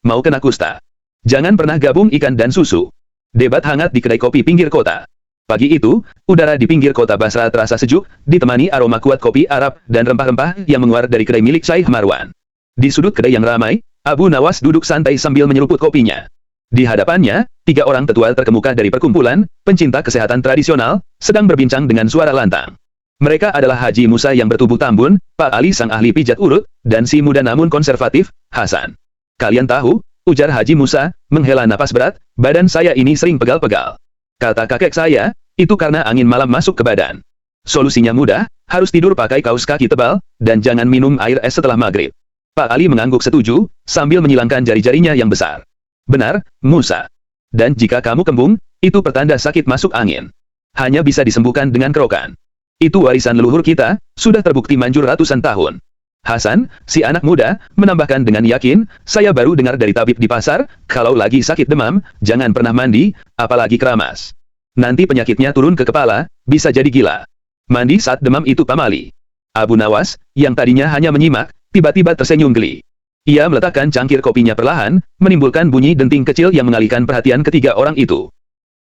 Mau kena kusta? Jangan pernah gabung ikan dan susu. Debat hangat di kedai kopi pinggir kota. Pagi itu, udara di pinggir kota Basra terasa sejuk, ditemani aroma kuat kopi Arab dan rempah-rempah yang menguar dari kedai milik Syekh Marwan. Di sudut kedai yang ramai, Abu Nawas duduk santai sambil menyeruput kopinya. Di hadapannya, 3 orang tetua terkemuka dari perkumpulan pencinta kesehatan tradisional sedang berbincang dengan suara lantang. Mereka adalah Haji Musa yang bertubuh tambun, Pak Ali sang ahli pijat urut, dan si muda namun konservatif, Hasan. Kalian tahu, ujar Haji Musa, menghela napas berat, badan saya ini sering pegal-pegal. Kata kakek saya, itu karena angin malam masuk ke badan. Solusinya mudah, harus tidur pakai kaos kaki tebal, dan jangan minum air es setelah maghrib. Pak Ali mengangguk setuju, sambil menyilangkan jari-jarinya yang besar. Benar, Musa. Dan jika kamu kembung, itu pertanda sakit masuk angin. Hanya bisa disembuhkan dengan kerokan. Itu warisan leluhur kita, sudah terbukti manjur ratusan tahun. Hasan, si anak muda, menambahkan dengan yakin, saya baru dengar dari tabib di pasar, kalau lagi sakit demam, jangan pernah mandi, apalagi keramas. Nanti penyakitnya turun ke kepala, bisa jadi gila. Mandi saat demam itu pamali. Abu Nawas, yang tadinya hanya menyimak, tiba-tiba tersenyum geli. Ia meletakkan cangkir kopinya perlahan, menimbulkan bunyi denting kecil yang mengalihkan perhatian ketiga orang itu.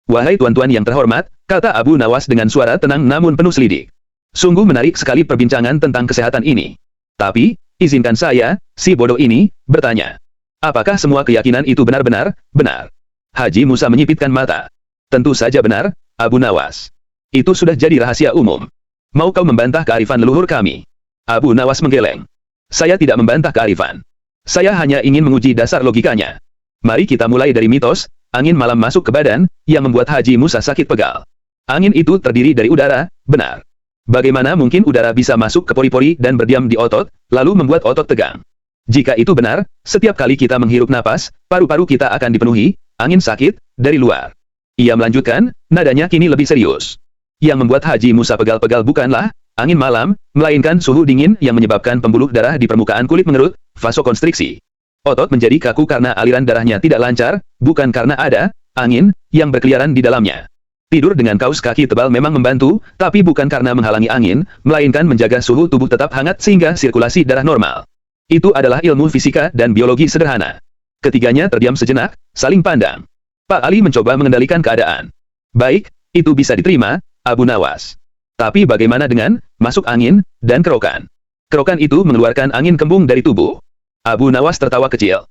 Wahai tuan-tuan yang terhormat, kata Abu Nawas dengan suara tenang namun penuh selidik. Sungguh menarik sekali perbincangan tentang kesehatan ini. Tapi, izinkan saya, si bodoh ini, bertanya. Apakah semua keyakinan itu benar-benar benar? Haji Musa menyipitkan mata. Tentu saja benar, Abu Nawas. Itu sudah jadi rahasia umum. Mau kau membantah kearifan leluhur kami? Abu Nawas menggeleng. Saya tidak membantah kearifan. Saya hanya ingin menguji dasar logikanya. Mari kita mulai dari mitos, angin malam masuk ke badan, yang membuat Haji Musa sakit pegal. Angin itu terdiri dari udara, benar. Bagaimana mungkin udara bisa masuk ke pori-pori dan berdiam di otot, lalu membuat otot tegang? Jika itu benar, setiap kali kita menghirup napas, paru-paru kita akan dipenuhi, angin sakit, dari luar. Ia melanjutkan, nadanya kini lebih serius. Yang membuat Haji Musa pegal-pegal bukanlah angin malam, melainkan suhu dingin yang menyebabkan pembuluh darah di permukaan kulit mengerut, vasokonstriksi. Otot menjadi kaku karena aliran darahnya tidak lancar, bukan karena ada angin yang berkeliaran di dalamnya. Tidur dengan kaos kaki tebal memang membantu, tapi bukan karena menghalangi angin, melainkan menjaga suhu tubuh tetap hangat sehingga sirkulasi darah normal. Itu adalah ilmu fisika dan biologi sederhana. Ketiganya terdiam sejenak, saling pandang. Pak Ali mencoba mengendalikan keadaan. Baik, itu bisa diterima, Abu Nawas. Tapi bagaimana dengan masuk angin dan kerokan? Kerokan itu mengeluarkan angin kembung dari tubuh. Abu Nawas tertawa kecil.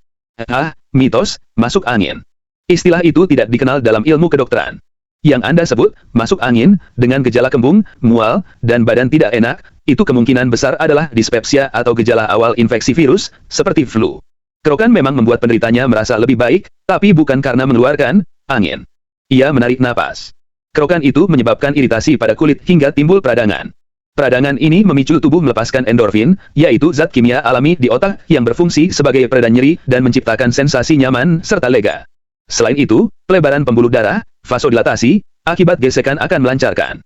Mitos, masuk angin. Istilah itu tidak dikenal dalam ilmu kedokteran. Yang Anda sebut, masuk angin, dengan gejala kembung, mual, dan badan tidak enak, itu kemungkinan besar adalah dispepsia atau gejala awal infeksi virus, seperti flu. Kerokan memang membuat penderitanya merasa lebih baik, tapi bukan karena mengeluarkan angin. Ia menarik napas. Kerokan itu menyebabkan iritasi pada kulit hingga timbul peradangan. Peradangan ini memicu tubuh melepaskan endorfin, yaitu zat kimia alami di otak yang berfungsi sebagai peredam nyeri dan menciptakan sensasi nyaman serta lega. Selain itu, pelebaran pembuluh darah, vasodilatasi, akibat gesekan akan melancarkan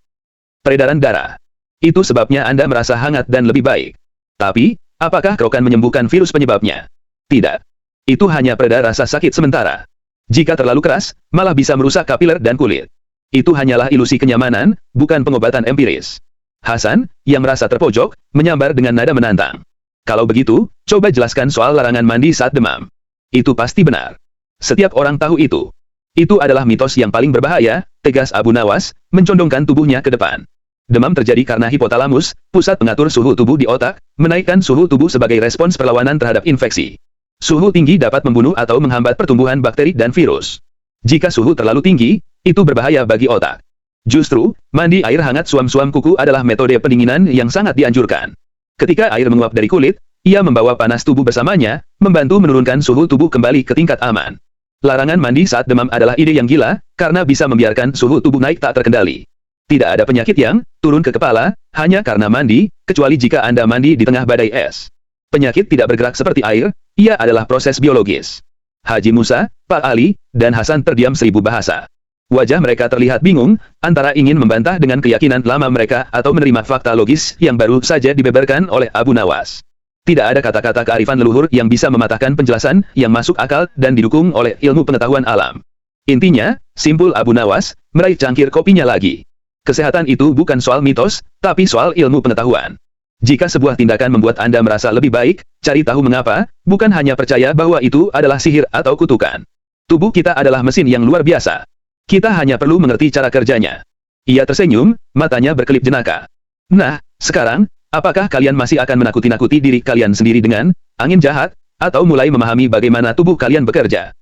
peredaran darah. Itu sebabnya Anda merasa hangat dan lebih baik. Tapi, apakah kerokan menyembuhkan virus penyebabnya? Tidak. Itu hanya pereda rasa sakit sementara. Jika terlalu keras, malah bisa merusak kapiler dan kulit. Itu hanyalah ilusi kenyamanan, bukan pengobatan empiris. Hasan, yang merasa terpojok, menyambar dengan nada menantang. Kalau begitu, coba jelaskan soal larangan mandi saat demam. Itu pasti benar. Setiap orang tahu itu. Itu adalah mitos yang paling berbahaya, tegas Abu Nawas, mencondongkan tubuhnya ke depan. Demam terjadi karena hipotalamus, pusat pengatur suhu tubuh di otak, menaikkan suhu tubuh sebagai respons perlawanan terhadap infeksi. Suhu tinggi dapat membunuh atau menghambat pertumbuhan bakteri dan virus. Jika suhu terlalu tinggi, itu berbahaya bagi otak. Justru, mandi air hangat suam-suam kuku adalah metode pendinginan yang sangat dianjurkan. Ketika air menguap dari kulit, ia membawa panas tubuh bersamanya, membantu menurunkan suhu tubuh kembali ke tingkat aman. Larangan mandi saat demam adalah ide yang gila, karena bisa membiarkan suhu tubuh naik tak terkendali. Tidak ada penyakit yang turun ke kepala, hanya karena mandi, kecuali jika Anda mandi di tengah badai es. Penyakit tidak bergerak seperti air, ia adalah proses biologis. Haji Musa, Pak Ali, dan Hasan terdiam 1000 bahasa. Wajah mereka terlihat bingung, antara ingin membantah dengan keyakinan lama mereka atau menerima fakta logis yang baru saja dibeberkan oleh Abu Nawas. Tidak ada kata-kata kearifan leluhur yang bisa mematahkan penjelasan yang masuk akal dan didukung oleh ilmu pengetahuan alam. Intinya, simpul Abu Nawas, meraih cangkir kopinya lagi. Kesehatan itu bukan soal mitos, tapi soal ilmu pengetahuan. Jika sebuah tindakan membuat Anda merasa lebih baik, cari tahu mengapa, bukan hanya percaya bahwa itu adalah sihir atau kutukan. Tubuh kita adalah mesin yang luar biasa. Kita hanya perlu mengerti cara kerjanya. Ia tersenyum, matanya berkelip jenaka. Nah, sekarang, apakah kalian masih akan menakuti-nakuti diri kalian sendiri dengan angin jahat, atau mulai memahami bagaimana tubuh kalian bekerja?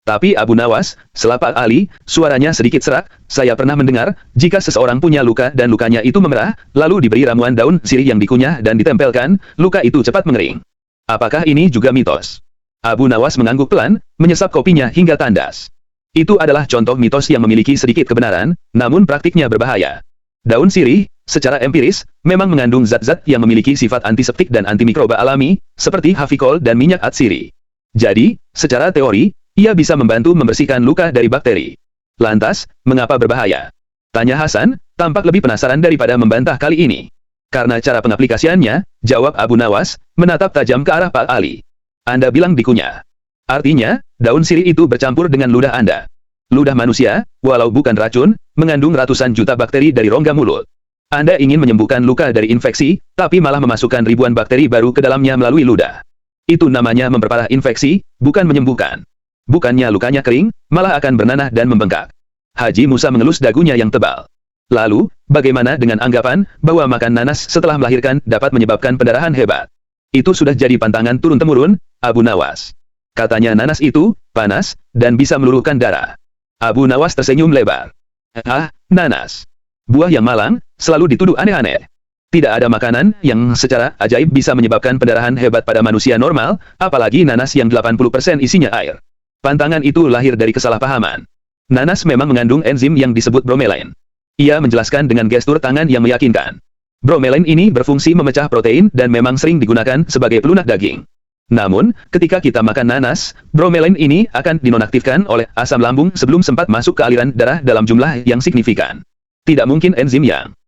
Tapi Abu Nawas, selapak Ali, suaranya sedikit serak, saya pernah mendengar, jika seseorang punya luka dan lukanya itu memerah, lalu diberi ramuan daun sirih yang dikunyah dan ditempelkan, luka itu cepat mengering. Apakah ini juga mitos? Abu Nawas mengangguk pelan, menyesap kopinya hingga tandas. Itu adalah contoh mitos yang memiliki sedikit kebenaran, namun praktiknya berbahaya. Daun sirih, secara empiris, memang mengandung zat-zat yang memiliki sifat antiseptik dan antimikroba alami, seperti hafikol dan minyak atsiri. Jadi, secara teori, ia bisa membantu membersihkan luka dari bakteri. Lantas, mengapa berbahaya? Tanya Hasan, tampak lebih penasaran daripada membantah kali ini. Karena cara pengaplikasiannya, jawab Abu Nawas, menatap tajam ke arah Pak Ali. Anda bilang dikunyah. Artinya, daun sirih itu bercampur dengan ludah Anda. Ludah manusia, walau bukan racun, mengandung ratusan juta bakteri dari rongga mulut. Anda ingin menyembuhkan luka dari infeksi, tapi malah memasukkan ribuan bakteri baru ke dalamnya melalui ludah. Itu namanya memperparah infeksi, bukan menyembuhkan. Bukannya lukanya kering, malah akan bernanah dan membengkak. Haji Musa mengelus dagunya yang tebal. Lalu, bagaimana dengan anggapan bahwa makan nanas setelah melahirkan dapat menyebabkan pendarahan hebat? Itu sudah jadi pantangan turun-temurun, Abu Nawas. Katanya nanas itu panas dan bisa meluruhkan darah. Abu Nawas tersenyum lebar. Ah, nanas. Buah yang malang, selalu dituduh aneh-aneh. Tidak ada makanan yang secara ajaib bisa menyebabkan pendarahan hebat pada manusia normal, apalagi nanas yang 80% isinya air. Pantangan itu lahir dari kesalahpahaman. Nanas memang mengandung enzim yang disebut bromelain. Ia menjelaskan dengan gestur tangan yang meyakinkan. Bromelain ini berfungsi memecah protein dan memang sering digunakan sebagai pelunak daging. Namun, ketika kita makan nanas, bromelain ini akan dinonaktifkan oleh asam lambung sebelum sempat masuk ke aliran darah dalam jumlah yang signifikan. Tidak mungkin enzim yang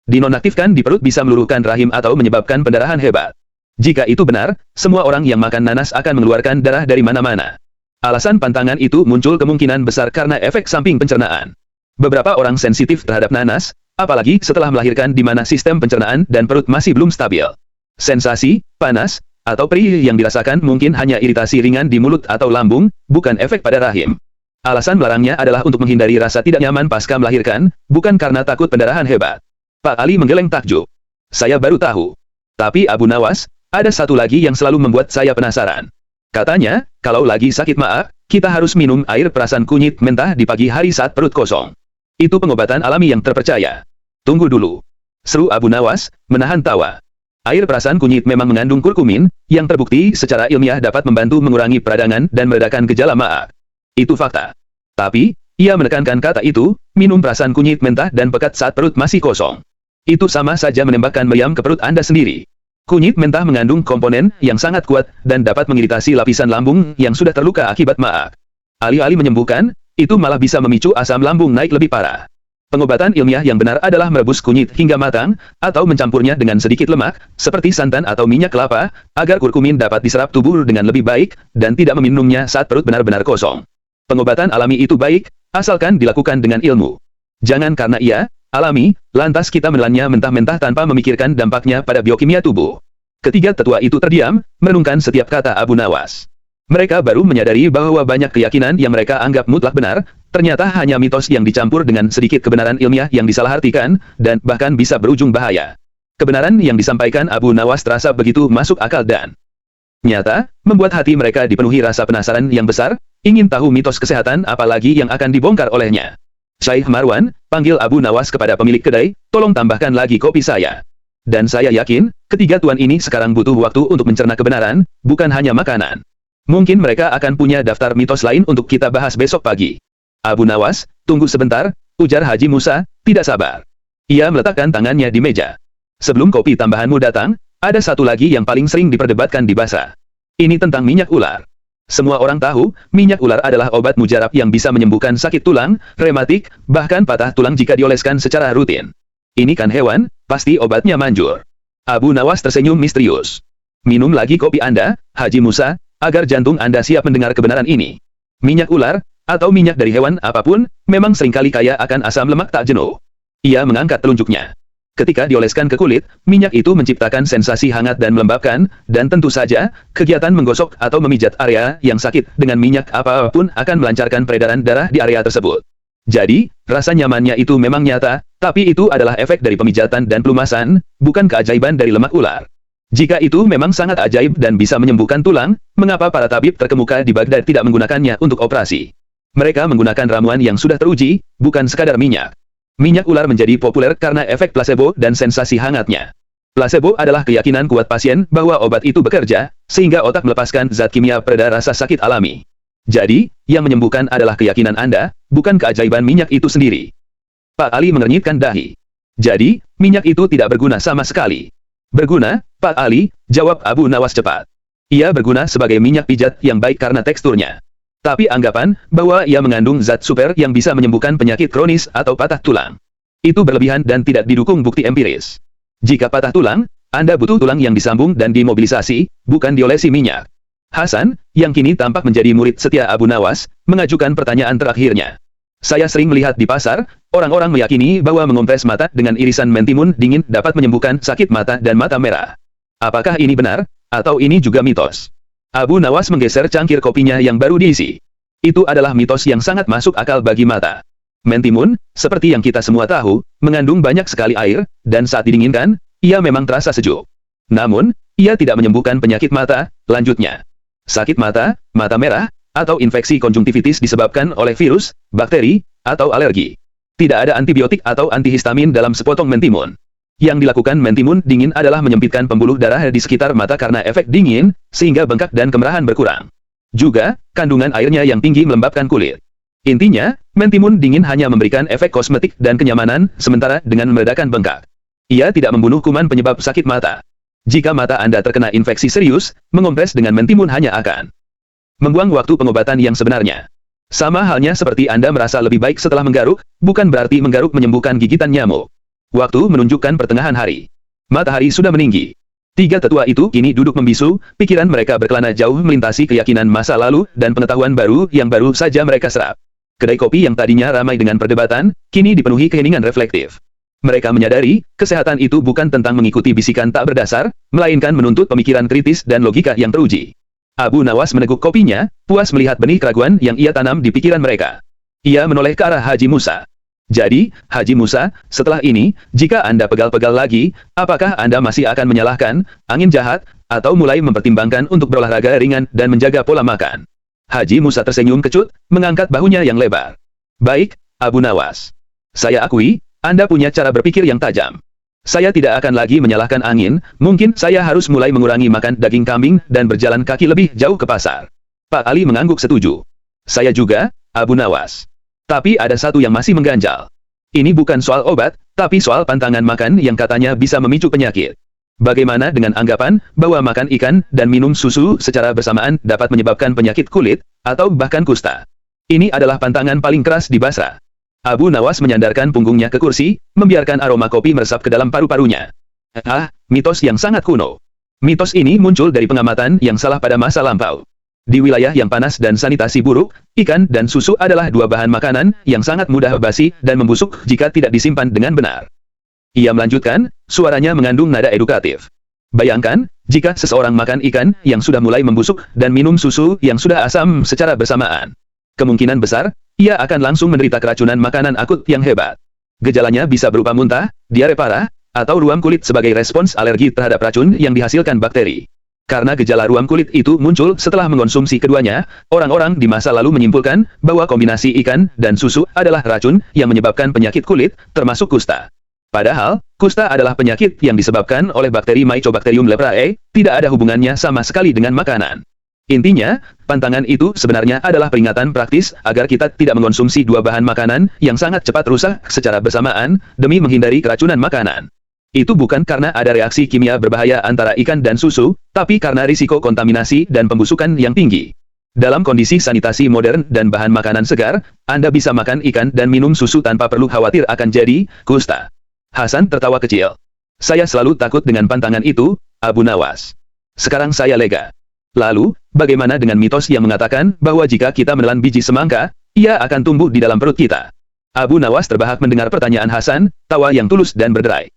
dinonaktifkan di perut bisa meluruhkan rahim atau menyebabkan pendarahan hebat. Jika itu benar, semua orang yang makan nanas akan mengeluarkan darah dari mana-mana. Alasan pantangan itu muncul kemungkinan besar karena efek samping pencernaan. Beberapa orang sensitif terhadap nanas, apalagi setelah melahirkan di mana sistem pencernaan dan perut masih belum stabil. Sensasi, panas, atau perih yang dirasakan mungkin hanya iritasi ringan di mulut atau lambung, bukan efek pada rahim. Alasan melarangnya adalah untuk menghindari rasa tidak nyaman pasca melahirkan, bukan karena takut pendarahan hebat. Pak Ali menggeleng takjub. Saya baru tahu. Tapi Abu Nawas, ada satu lagi yang selalu membuat saya penasaran. Katanya, kalau lagi sakit maag, kita harus minum air perasan kunyit mentah di pagi hari saat perut kosong. Itu pengobatan alami yang terpercaya. Tunggu dulu. Seru Abu Nawas, menahan tawa. Air perasan kunyit memang mengandung kurkumin, yang terbukti secara ilmiah dapat membantu mengurangi peradangan dan meredakan gejala maag. Itu fakta. Tapi, ia menekankan kata itu, minum perasan kunyit mentah dan pekat saat perut masih kosong. Itu sama saja menembakkan meriam ke perut Anda sendiri. Kunyit mentah mengandung komponen yang sangat kuat dan dapat mengiritasi lapisan lambung yang sudah terluka akibat maag. Alih-alih menyembuhkan, itu malah bisa memicu asam lambung naik lebih parah. Pengobatan ilmiah yang benar adalah merebus kunyit hingga matang, atau mencampurnya dengan sedikit lemak, seperti santan atau minyak kelapa, agar kurkumin dapat diserap tubuh dengan lebih baik, dan tidak meminumnya saat perut benar-benar kosong. Pengobatan alami itu baik, asalkan dilakukan dengan ilmu. Jangan karena ia alami, lantas kita menelannya mentah-mentah tanpa memikirkan dampaknya pada biokimia tubuh. Ketiga tetua itu terdiam, merenungkan setiap kata Abu Nawas. Mereka baru menyadari bahwa banyak keyakinan yang mereka anggap mutlak benar, ternyata hanya mitos yang dicampur dengan sedikit kebenaran ilmiah yang disalahartikan, dan bahkan bisa berujung bahaya. Kebenaran yang disampaikan Abu Nawas terasa begitu masuk akal dan nyata, membuat hati mereka dipenuhi rasa penasaran yang besar, ingin tahu mitos kesehatan apalagi yang akan dibongkar olehnya. Syekh Marwan, panggil Abu Nawas kepada pemilik kedai, tolong tambahkan lagi kopi saya. Dan saya yakin, ketiga tuan ini sekarang butuh waktu untuk mencerna kebenaran, bukan hanya makanan. Mungkin mereka akan punya daftar mitos lain untuk kita bahas besok pagi. Abu Nawas, tunggu sebentar, ujar Haji Musa, tidak sabar. Ia meletakkan tangannya di meja. Sebelum kopi tambahanmu datang, ada satu lagi yang paling sering diperdebatkan di Basra. Ini tentang minyak ular. Semua orang tahu, minyak ular adalah obat mujarab yang bisa menyembuhkan sakit tulang, rematik, bahkan patah tulang jika dioleskan secara rutin. Ini kan hewan, pasti obatnya manjur. Abu Nawas tersenyum misterius. Minum lagi kopi Anda, Haji Musa, agar jantung Anda siap mendengar kebenaran ini. Minyak ular, atau minyak dari hewan apapun, memang seringkali kaya akan asam lemak tak jenuh. Ia mengangkat telunjuknya. Ketika dioleskan ke kulit, minyak itu menciptakan sensasi hangat dan melembabkan, dan tentu saja, kegiatan menggosok atau memijat area yang sakit dengan minyak apapun akan melancarkan peredaran darah di area tersebut. Jadi, rasa nyamannya itu memang nyata, tapi itu adalah efek dari pemijatan dan pelumasan, bukan keajaiban dari lemak ular. Jika itu memang sangat ajaib dan bisa menyembuhkan tulang, mengapa para tabib terkemuka di Baghdad tidak menggunakannya untuk operasi? Mereka menggunakan ramuan yang sudah teruji, bukan sekadar minyak. Minyak ular menjadi populer karena efek placebo dan sensasi hangatnya. Placebo adalah keyakinan kuat pasien bahwa obat itu bekerja, sehingga otak melepaskan zat kimia pereda rasa sakit alami. Jadi, yang menyembuhkan adalah keyakinan Anda, bukan keajaiban minyak itu sendiri. Pak Ali mengernyitkan dahi. Jadi, minyak itu tidak berguna sama sekali. Berguna, Pak Ali, jawab Abu Nawas cepat. Ia berguna sebagai minyak pijat yang baik karena teksturnya. Tapi anggapan bahwa ia mengandung zat super yang bisa menyembuhkan penyakit kronis atau patah tulang. Itu berlebihan dan tidak didukung bukti empiris. Jika patah tulang, Anda butuh tulang yang disambung dan dimobilisasi, bukan diolesi minyak. Hasan, yang kini tampak menjadi murid setia Abu Nawas, mengajukan pertanyaan terakhirnya. Saya sering melihat di pasar, orang-orang meyakini bahwa mengompres mata dengan irisan mentimun dingin dapat menyembuhkan sakit mata dan mata merah. Apakah ini benar, atau ini juga mitos? Abu Nawas menggeser cangkir kopinya yang baru diisi. Itu adalah mitos yang sangat masuk akal bagi mata. Mentimun, seperti yang kita semua tahu, mengandung banyak sekali air, dan saat didinginkan, ia memang terasa sejuk. Namun, ia tidak menyembuhkan penyakit mata, lanjutnya. Sakit mata, mata merah, atau infeksi konjungtivitis disebabkan oleh virus, bakteri, atau alergi. Tidak ada antibiotik atau antihistamin dalam sepotong mentimun. Yang dilakukan mentimun dingin adalah menyempitkan pembuluh darah di sekitar mata karena efek dingin, sehingga bengkak dan kemerahan berkurang. Juga, kandungan airnya yang tinggi melembabkan kulit. Intinya, mentimun dingin hanya memberikan efek kosmetik dan kenyamanan, sementara dengan meredakan bengkak. Ia tidak membunuh kuman penyebab sakit mata. Jika mata Anda terkena infeksi serius, mengompres dengan mentimun hanya akan membuang waktu pengobatan yang sebenarnya. Sama halnya seperti Anda merasa lebih baik setelah menggaruk, bukan berarti menggaruk menyembuhkan gigitan nyamuk. Waktu menunjukkan pertengahan hari. Matahari sudah meninggi. Tiga tetua itu kini duduk membisu, pikiran mereka berkelana jauh melintasi keyakinan masa lalu dan pengetahuan baru yang baru saja mereka serap. Kedai kopi yang tadinya ramai dengan perdebatan, kini dipenuhi keheningan reflektif. Mereka menyadari, kesehatan itu bukan tentang mengikuti bisikan tak berdasar, melainkan menuntut pemikiran kritis dan logika yang teruji. Abu Nawas meneguk kopinya, puas melihat benih keraguan yang ia tanam di pikiran mereka. Ia menoleh ke arah Haji Musa. Jadi, Haji Musa, setelah ini, jika Anda pegal-pegal lagi, apakah Anda masih akan menyalahkan angin jahat, atau mulai mempertimbangkan untuk berolahraga ringan dan menjaga pola makan? Haji Musa tersenyum kecut, mengangkat bahunya yang lebar. Baik, Abu Nawas. Saya akui, Anda punya cara berpikir yang tajam. Saya tidak akan lagi menyalahkan angin, mungkin saya harus mulai mengurangi makan daging kambing dan berjalan kaki lebih jauh ke pasar. Pak Ali mengangguk setuju. Saya juga, Abu Nawas. Tapi ada satu yang masih mengganjal. Ini bukan soal obat, tapi soal pantangan makan yang katanya bisa memicu penyakit. Bagaimana dengan anggapan bahwa makan ikan dan minum susu secara bersamaan dapat menyebabkan penyakit kulit, atau bahkan kusta? Ini adalah pantangan paling keras di Basra. Abu Nawas menyandarkan punggungnya ke kursi, membiarkan aroma kopi meresap ke dalam paru-parunya. Mitos yang sangat kuno. Mitos ini muncul dari pengamatan yang salah pada masa lampau. Di wilayah yang panas dan sanitasi buruk, ikan dan susu adalah dua bahan makanan yang sangat mudah basi dan membusuk jika tidak disimpan dengan benar. Ia melanjutkan, suaranya mengandung nada edukatif. Bayangkan, jika seseorang makan ikan yang sudah mulai membusuk dan minum susu yang sudah asam secara bersamaan. Kemungkinan besar, ia akan langsung menderita keracunan makanan akut yang hebat. Gejalanya bisa berupa muntah, diare parah, atau ruam kulit sebagai respons alergi terhadap racun yang dihasilkan bakteri. Karena gejala ruam kulit itu muncul setelah mengonsumsi keduanya, orang-orang di masa lalu menyimpulkan bahwa kombinasi ikan dan susu adalah racun yang menyebabkan penyakit kulit, termasuk kusta. Padahal, kusta adalah penyakit yang disebabkan oleh bakteri Mycobacterium leprae, tidak ada hubungannya sama sekali dengan makanan. Intinya, pantangan itu sebenarnya adalah peringatan praktis agar kita tidak mengonsumsi dua bahan makanan yang sangat cepat rusak secara bersamaan, demi menghindari keracunan makanan. Itu bukan karena ada reaksi kimia berbahaya antara ikan dan susu, tapi karena risiko kontaminasi dan pembusukan yang tinggi. Dalam kondisi sanitasi modern dan bahan makanan segar, Anda bisa makan ikan dan minum susu tanpa perlu khawatir akan jadi kusta. Hasan tertawa kecil. Saya selalu takut dengan pantangan itu, Abu Nawas. Sekarang saya lega. Lalu, bagaimana dengan mitos yang mengatakan bahwa jika kita menelan biji semangka, ia akan tumbuh di dalam perut kita? Abu Nawas terbahak mendengar pertanyaan Hasan, tawa yang tulus dan berderai.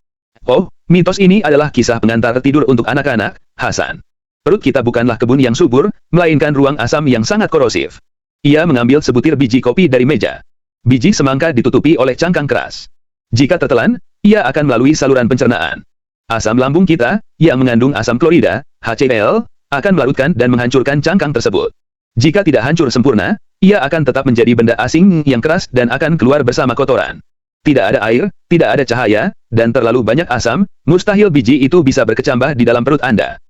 Oh, mitos ini adalah kisah pengantar tidur untuk anak-anak, Hasan. Perut kita bukanlah kebun yang subur, melainkan ruang asam yang sangat korosif. Ia mengambil sebutir biji kopi dari meja. Biji semangka ditutupi oleh cangkang keras. Jika tertelan, ia akan melalui saluran pencernaan. Asam lambung kita, yang mengandung asam klorida, HCl, akan melarutkan dan menghancurkan cangkang tersebut. Jika tidak hancur sempurna, ia akan tetap menjadi benda asing yang keras dan akan keluar bersama kotoran. Tidak ada air, tidak ada cahaya, dan terlalu banyak asam, mustahil biji itu bisa berkecambah di dalam perut Anda.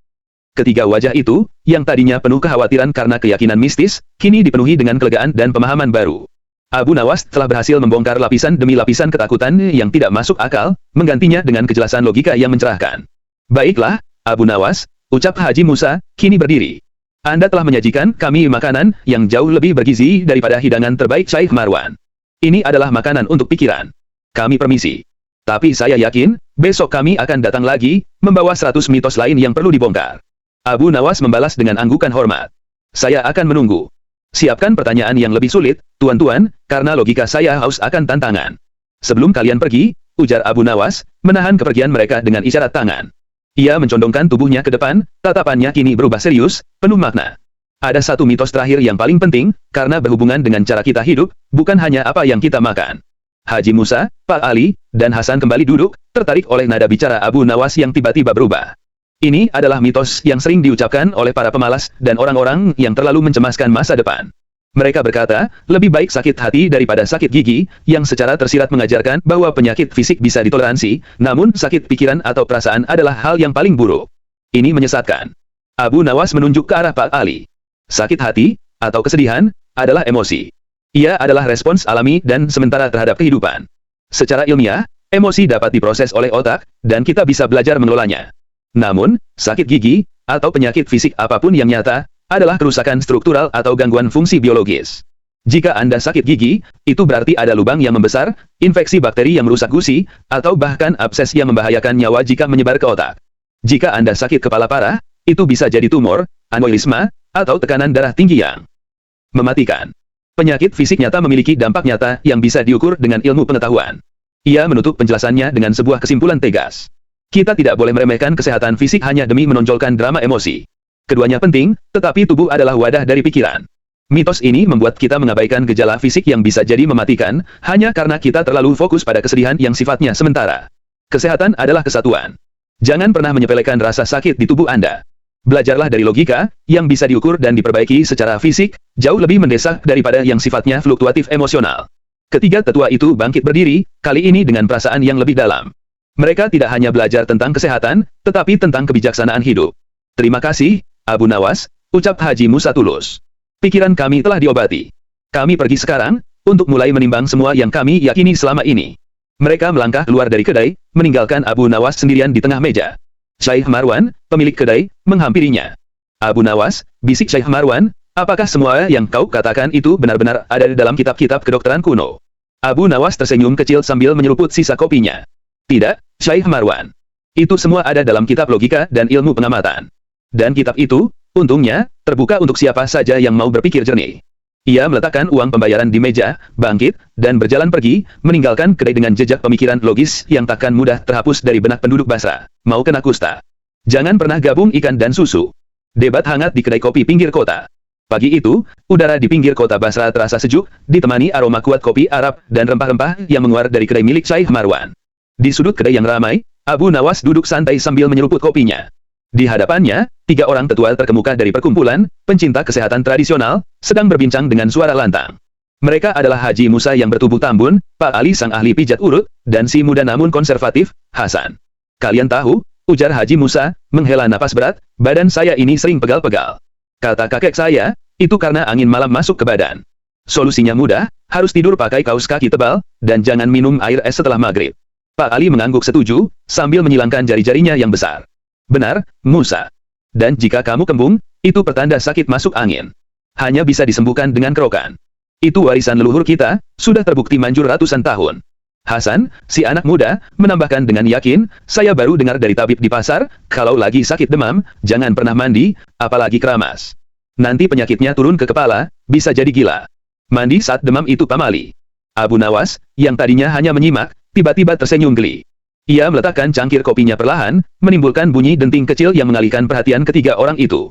Ketiga wajah itu, yang tadinya penuh kekhawatiran karena keyakinan mistis, kini dipenuhi dengan kelegaan dan pemahaman baru. Abu Nawas telah berhasil membongkar lapisan demi lapisan ketakutan yang tidak masuk akal, menggantinya dengan kejelasan logika yang mencerahkan. Baiklah, Abu Nawas, ucap Haji Musa, kini berdiri. Anda telah menyajikan kami makanan yang jauh lebih bergizi daripada hidangan terbaik Syekh Marwan. Ini adalah makanan untuk pikiran. Kami permisi. Tapi saya yakin, besok kami akan datang lagi, membawa 100 mitos lain yang perlu dibongkar. Abu Nawas membalas dengan anggukan hormat. Saya akan menunggu. Siapkan pertanyaan yang lebih sulit, tuan-tuan, karena logika saya haus akan tantangan. Sebelum kalian pergi, ujar Abu Nawas, menahan kepergian mereka dengan isyarat tangan. Ia mencondongkan tubuhnya ke depan, tatapannya kini berubah serius, penuh makna. Ada satu mitos terakhir yang paling penting, karena berhubungan dengan cara kita hidup, bukan hanya apa yang kita makan. Haji Musa, Pak Ali, dan Hasan kembali duduk, tertarik oleh nada bicara Abu Nawas yang tiba-tiba berubah. Ini adalah mitos yang sering diucapkan oleh para pemalas dan orang-orang yang terlalu mencemaskan masa depan. Mereka berkata, lebih baik sakit hati daripada sakit gigi, yang secara tersirat mengajarkan bahwa penyakit fisik bisa ditoleransi, namun sakit pikiran atau perasaan adalah hal yang paling buruk. Ini menyesatkan. Abu Nawas menunjuk ke arah Pak Ali. Sakit hati, atau kesedihan, adalah emosi. Ia adalah respons alami dan sementara terhadap kehidupan. Secara ilmiah, emosi dapat diproses oleh otak, dan kita bisa belajar mengelolanya. Namun, sakit gigi, atau penyakit fisik apapun yang nyata, adalah kerusakan struktural atau gangguan fungsi biologis. Jika Anda sakit gigi, itu berarti ada lubang yang membesar, infeksi bakteri yang merusak gusi, atau bahkan abses yang membahayakan nyawa jika menyebar ke otak. Jika Anda sakit kepala parah, itu bisa jadi tumor, aneurisma, atau tekanan darah tinggi yang mematikan. Penyakit fisik nyata memiliki dampak nyata yang bisa diukur dengan ilmu pengetahuan. Ia menutup penjelasannya dengan sebuah kesimpulan tegas. Kita tidak boleh meremehkan kesehatan fisik hanya demi menonjolkan drama emosi. Keduanya penting, tetapi tubuh adalah wadah dari pikiran. Mitos ini membuat kita mengabaikan gejala fisik yang bisa jadi mematikan, hanya karena kita terlalu fokus pada kesedihan yang sifatnya sementara. Kesehatan adalah kesatuan. Jangan pernah menyepelekan rasa sakit di tubuh Anda. Belajarlah dari logika, yang bisa diukur dan diperbaiki secara fisik, jauh lebih mendesak daripada yang sifatnya fluktuatif emosional. Ketiga tetua itu bangkit berdiri, kali ini dengan perasaan yang lebih dalam. Mereka tidak hanya belajar tentang kesehatan, tetapi tentang kebijaksanaan hidup. Terima kasih, Abu Nawas, ucap Haji Musa tulus. Pikiran kami telah diobati. Kami pergi sekarang, untuk mulai menimbang semua yang kami yakini selama ini. Mereka melangkah keluar dari kedai, meninggalkan Abu Nawas sendirian di tengah meja. Syekh Marwan, pemilik kedai, menghampirinya. Abu Nawas, bisik Syekh Marwan, apakah semua yang kau katakan itu benar-benar ada di dalam kitab-kitab kedokteran kuno? Abu Nawas tersenyum kecil sambil menyeruput sisa kopinya. Tidak, Syekh Marwan. Itu semua ada dalam kitab logika dan ilmu pengamatan. Dan kitab itu, untungnya, terbuka untuk siapa saja yang mau berpikir jernih. Ia meletakkan uang pembayaran di meja, bangkit, dan berjalan pergi, meninggalkan kedai dengan jejak pemikiran logis yang takkan mudah terhapus dari benak penduduk Basra. Mau kena kusta. Jangan pernah gabung ikan dan susu. Debat hangat di kedai kopi pinggir kota. Pagi itu, udara di pinggir kota Basra terasa sejuk, ditemani aroma kuat kopi Arab dan rempah-rempah yang menguar dari kedai milik Syekh Marwan. Di sudut kedai yang ramai, Abu Nawas duduk santai sambil menyeruput kopinya. Di hadapannya, 3 orang tetua terkemuka dari perkumpulan, pencinta kesehatan tradisional, sedang berbincang dengan suara lantang. Mereka adalah Haji Musa yang bertubuh tambun, Pak Ali sang ahli pijat urut, dan si muda namun konservatif, Hasan. Kalian tahu, ujar Haji Musa, menghela napas berat, badan saya ini sering pegal-pegal. Kata kakek saya, itu karena angin malam masuk ke badan. Solusinya mudah, harus tidur pakai kaos kaki tebal, dan jangan minum air es setelah maghrib. Pak Ali mengangguk setuju, sambil menyilangkan jari-jarinya yang besar. Benar, Musa. Dan jika kamu kembung, itu pertanda sakit masuk angin. Hanya bisa disembuhkan dengan kerokan. Itu warisan leluhur kita, sudah terbukti manjur ratusan tahun. Hasan, si anak muda, menambahkan dengan yakin, saya baru dengar dari tabib di pasar, kalau lagi sakit demam, jangan pernah mandi, apalagi keramas. Nanti penyakitnya turun ke kepala, bisa jadi gila. Mandi saat demam itu pamali. Abu Nawas, yang tadinya hanya menyimak, tiba-tiba tersenyum geli. Ia meletakkan cangkir kopinya perlahan, menimbulkan bunyi denting kecil yang mengalihkan perhatian ketiga orang itu.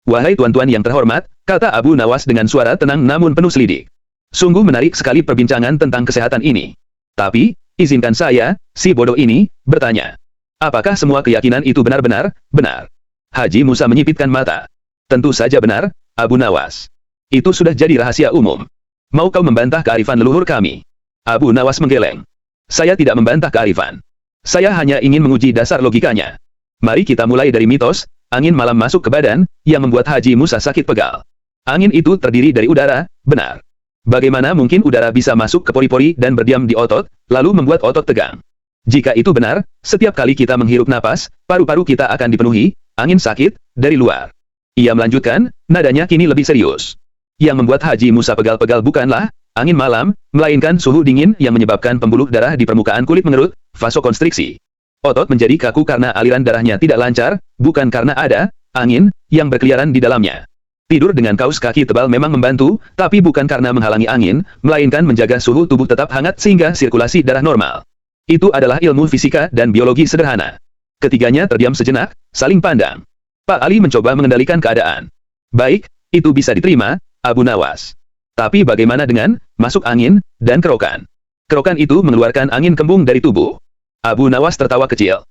"Wahai tuan-tuan yang terhormat," kata Abu Nawas dengan suara tenang namun penuh selidik. "Sungguh menarik sekali perbincangan tentang kesehatan ini. Tapi, izinkan saya, si bodoh ini, bertanya. Apakah semua keyakinan itu benar-benar benar?" Haji Musa menyipitkan mata. "Tentu saja benar, Abu Nawas. Itu sudah jadi rahasia umum. Mau kau membantah kearifan leluhur kami?" Abu Nawas menggeleng. "Saya tidak membantah kearifan. Saya hanya ingin menguji dasar logikanya. Mari kita mulai dari mitos, angin malam masuk ke badan, yang membuat Haji Musa sakit pegal. Angin itu terdiri dari udara, benar. Bagaimana mungkin udara bisa masuk ke pori-pori dan berdiam di otot, lalu membuat otot tegang? Jika itu benar, setiap kali kita menghirup napas, paru-paru kita akan dipenuhi, angin sakit, dari luar." Ia melanjutkan, nadanya kini lebih serius. "Yang membuat Haji Musa pegal-pegal bukanlah angin malam, melainkan suhu dingin yang menyebabkan pembuluh darah di permukaan kulit mengerut, vasokonstriksi. Otot menjadi kaku karena aliran darahnya tidak lancar, bukan karena ada angin yang berkeliaran di dalamnya. Tidur dengan kaus kaki tebal memang membantu, tapi bukan karena menghalangi angin, melainkan menjaga suhu tubuh tetap hangat sehingga sirkulasi darah normal. Itu adalah ilmu fisika dan biologi sederhana." Ketiganya terdiam sejenak, saling pandang. Pak Ali mencoba mengendalikan keadaan. "Baik, itu bisa diterima, Abu Nawas. Tapi bagaimana dengan masuk angin dan kerokan? Kerokan itu mengeluarkan angin kembung dari tubuh." Abu Nawas tertawa kecil.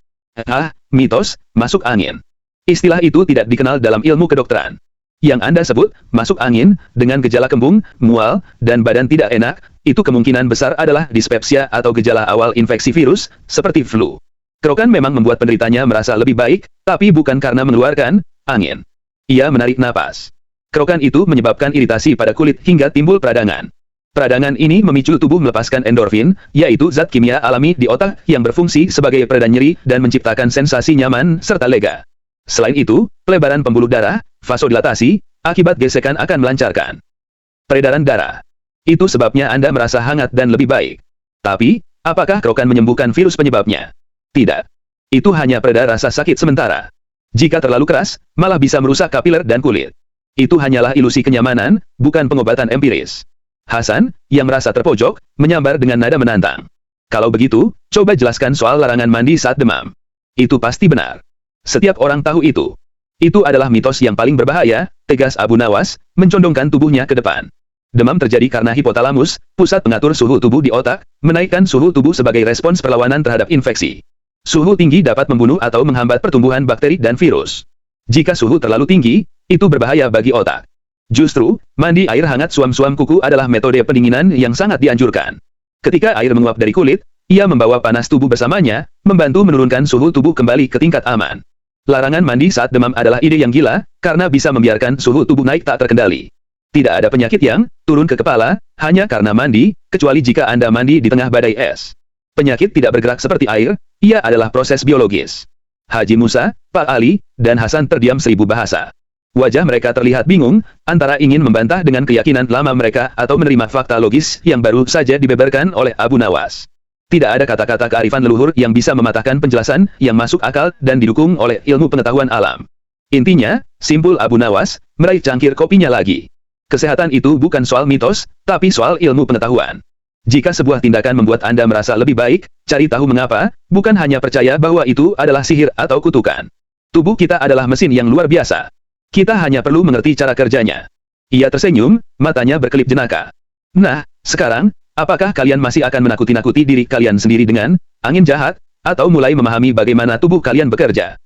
Mitos, masuk angin. Istilah itu tidak dikenal dalam ilmu kedokteran. Yang Anda sebut, masuk angin, dengan gejala kembung, mual, dan badan tidak enak, itu kemungkinan besar adalah dispepsia atau gejala awal infeksi virus, seperti flu. Kerokan memang membuat penderitanya merasa lebih baik, tapi bukan karena mengeluarkan angin. Ia menarik napas. Kerokan itu menyebabkan iritasi pada kulit hingga timbul peradangan. Peradangan ini memicu tubuh melepaskan endorfin, yaitu zat kimia alami di otak yang berfungsi sebagai peredam nyeri dan menciptakan sensasi nyaman serta lega. Selain itu, pelebaran pembuluh darah, vasodilatasi, akibat gesekan akan melancarkan peredaran darah. Itu sebabnya Anda merasa hangat dan lebih baik. Tapi, apakah kerokan menyembuhkan virus penyebabnya? Tidak. Itu hanya pereda rasa sakit sementara. Jika terlalu keras, malah bisa merusak kapiler dan kulit. Itu hanyalah ilusi kenyamanan, bukan pengobatan empiris. Hasan, yang merasa terpojok, menyambar dengan nada menantang. "Kalau begitu, coba jelaskan soal larangan mandi saat demam." "Itu pasti benar. Setiap orang tahu itu. Itu adalah mitos yang paling berbahaya," tegas Abu Nawas, mencondongkan tubuhnya ke depan. "Demam terjadi karena hipotalamus, pusat pengatur suhu tubuh di otak, menaikkan suhu tubuh sebagai respons perlawanan terhadap infeksi. Suhu tinggi dapat membunuh atau menghambat pertumbuhan bakteri dan virus. Jika suhu terlalu tinggi, itu berbahaya bagi otak. Justru, mandi air hangat suam-suam kuku adalah metode pendinginan yang sangat dianjurkan. Ketika air menguap dari kulit, ia membawa panas tubuh bersamanya, membantu menurunkan suhu tubuh kembali ke tingkat aman. Larangan mandi saat demam adalah ide yang gila, karena bisa membiarkan suhu tubuh naik tak terkendali. Tidak ada penyakit yang turun ke kepala, hanya karena mandi, kecuali jika Anda mandi di tengah badai es. Penyakit tidak bergerak seperti air, ia adalah proses biologis." Haji Musa, Pak Ali, dan Hasan terdiam 1000 bahasa. Wajah mereka terlihat bingung, antara ingin membantah dengan keyakinan lama mereka atau menerima fakta logis yang baru saja dibeberkan oleh Abu Nawas. Tidak ada kata-kata kearifan leluhur yang bisa mematahkan penjelasan yang masuk akal dan didukung oleh ilmu pengetahuan alam. Intinya, simpul Abu Nawas, meraih cangkir kopinya lagi. Kesehatan itu bukan soal mitos, tapi soal ilmu pengetahuan. Jika sebuah tindakan membuat Anda merasa lebih baik, cari tahu mengapa, bukan hanya percaya bahwa itu adalah sihir atau kutukan. Tubuh kita adalah mesin yang luar biasa. Kita hanya perlu mengerti cara kerjanya. Ia tersenyum, matanya berkelip jenaka. "Nah, sekarang, apakah kalian masih akan menakuti-nakuti diri kalian sendiri dengan angin jahat, atau mulai memahami bagaimana tubuh kalian bekerja?"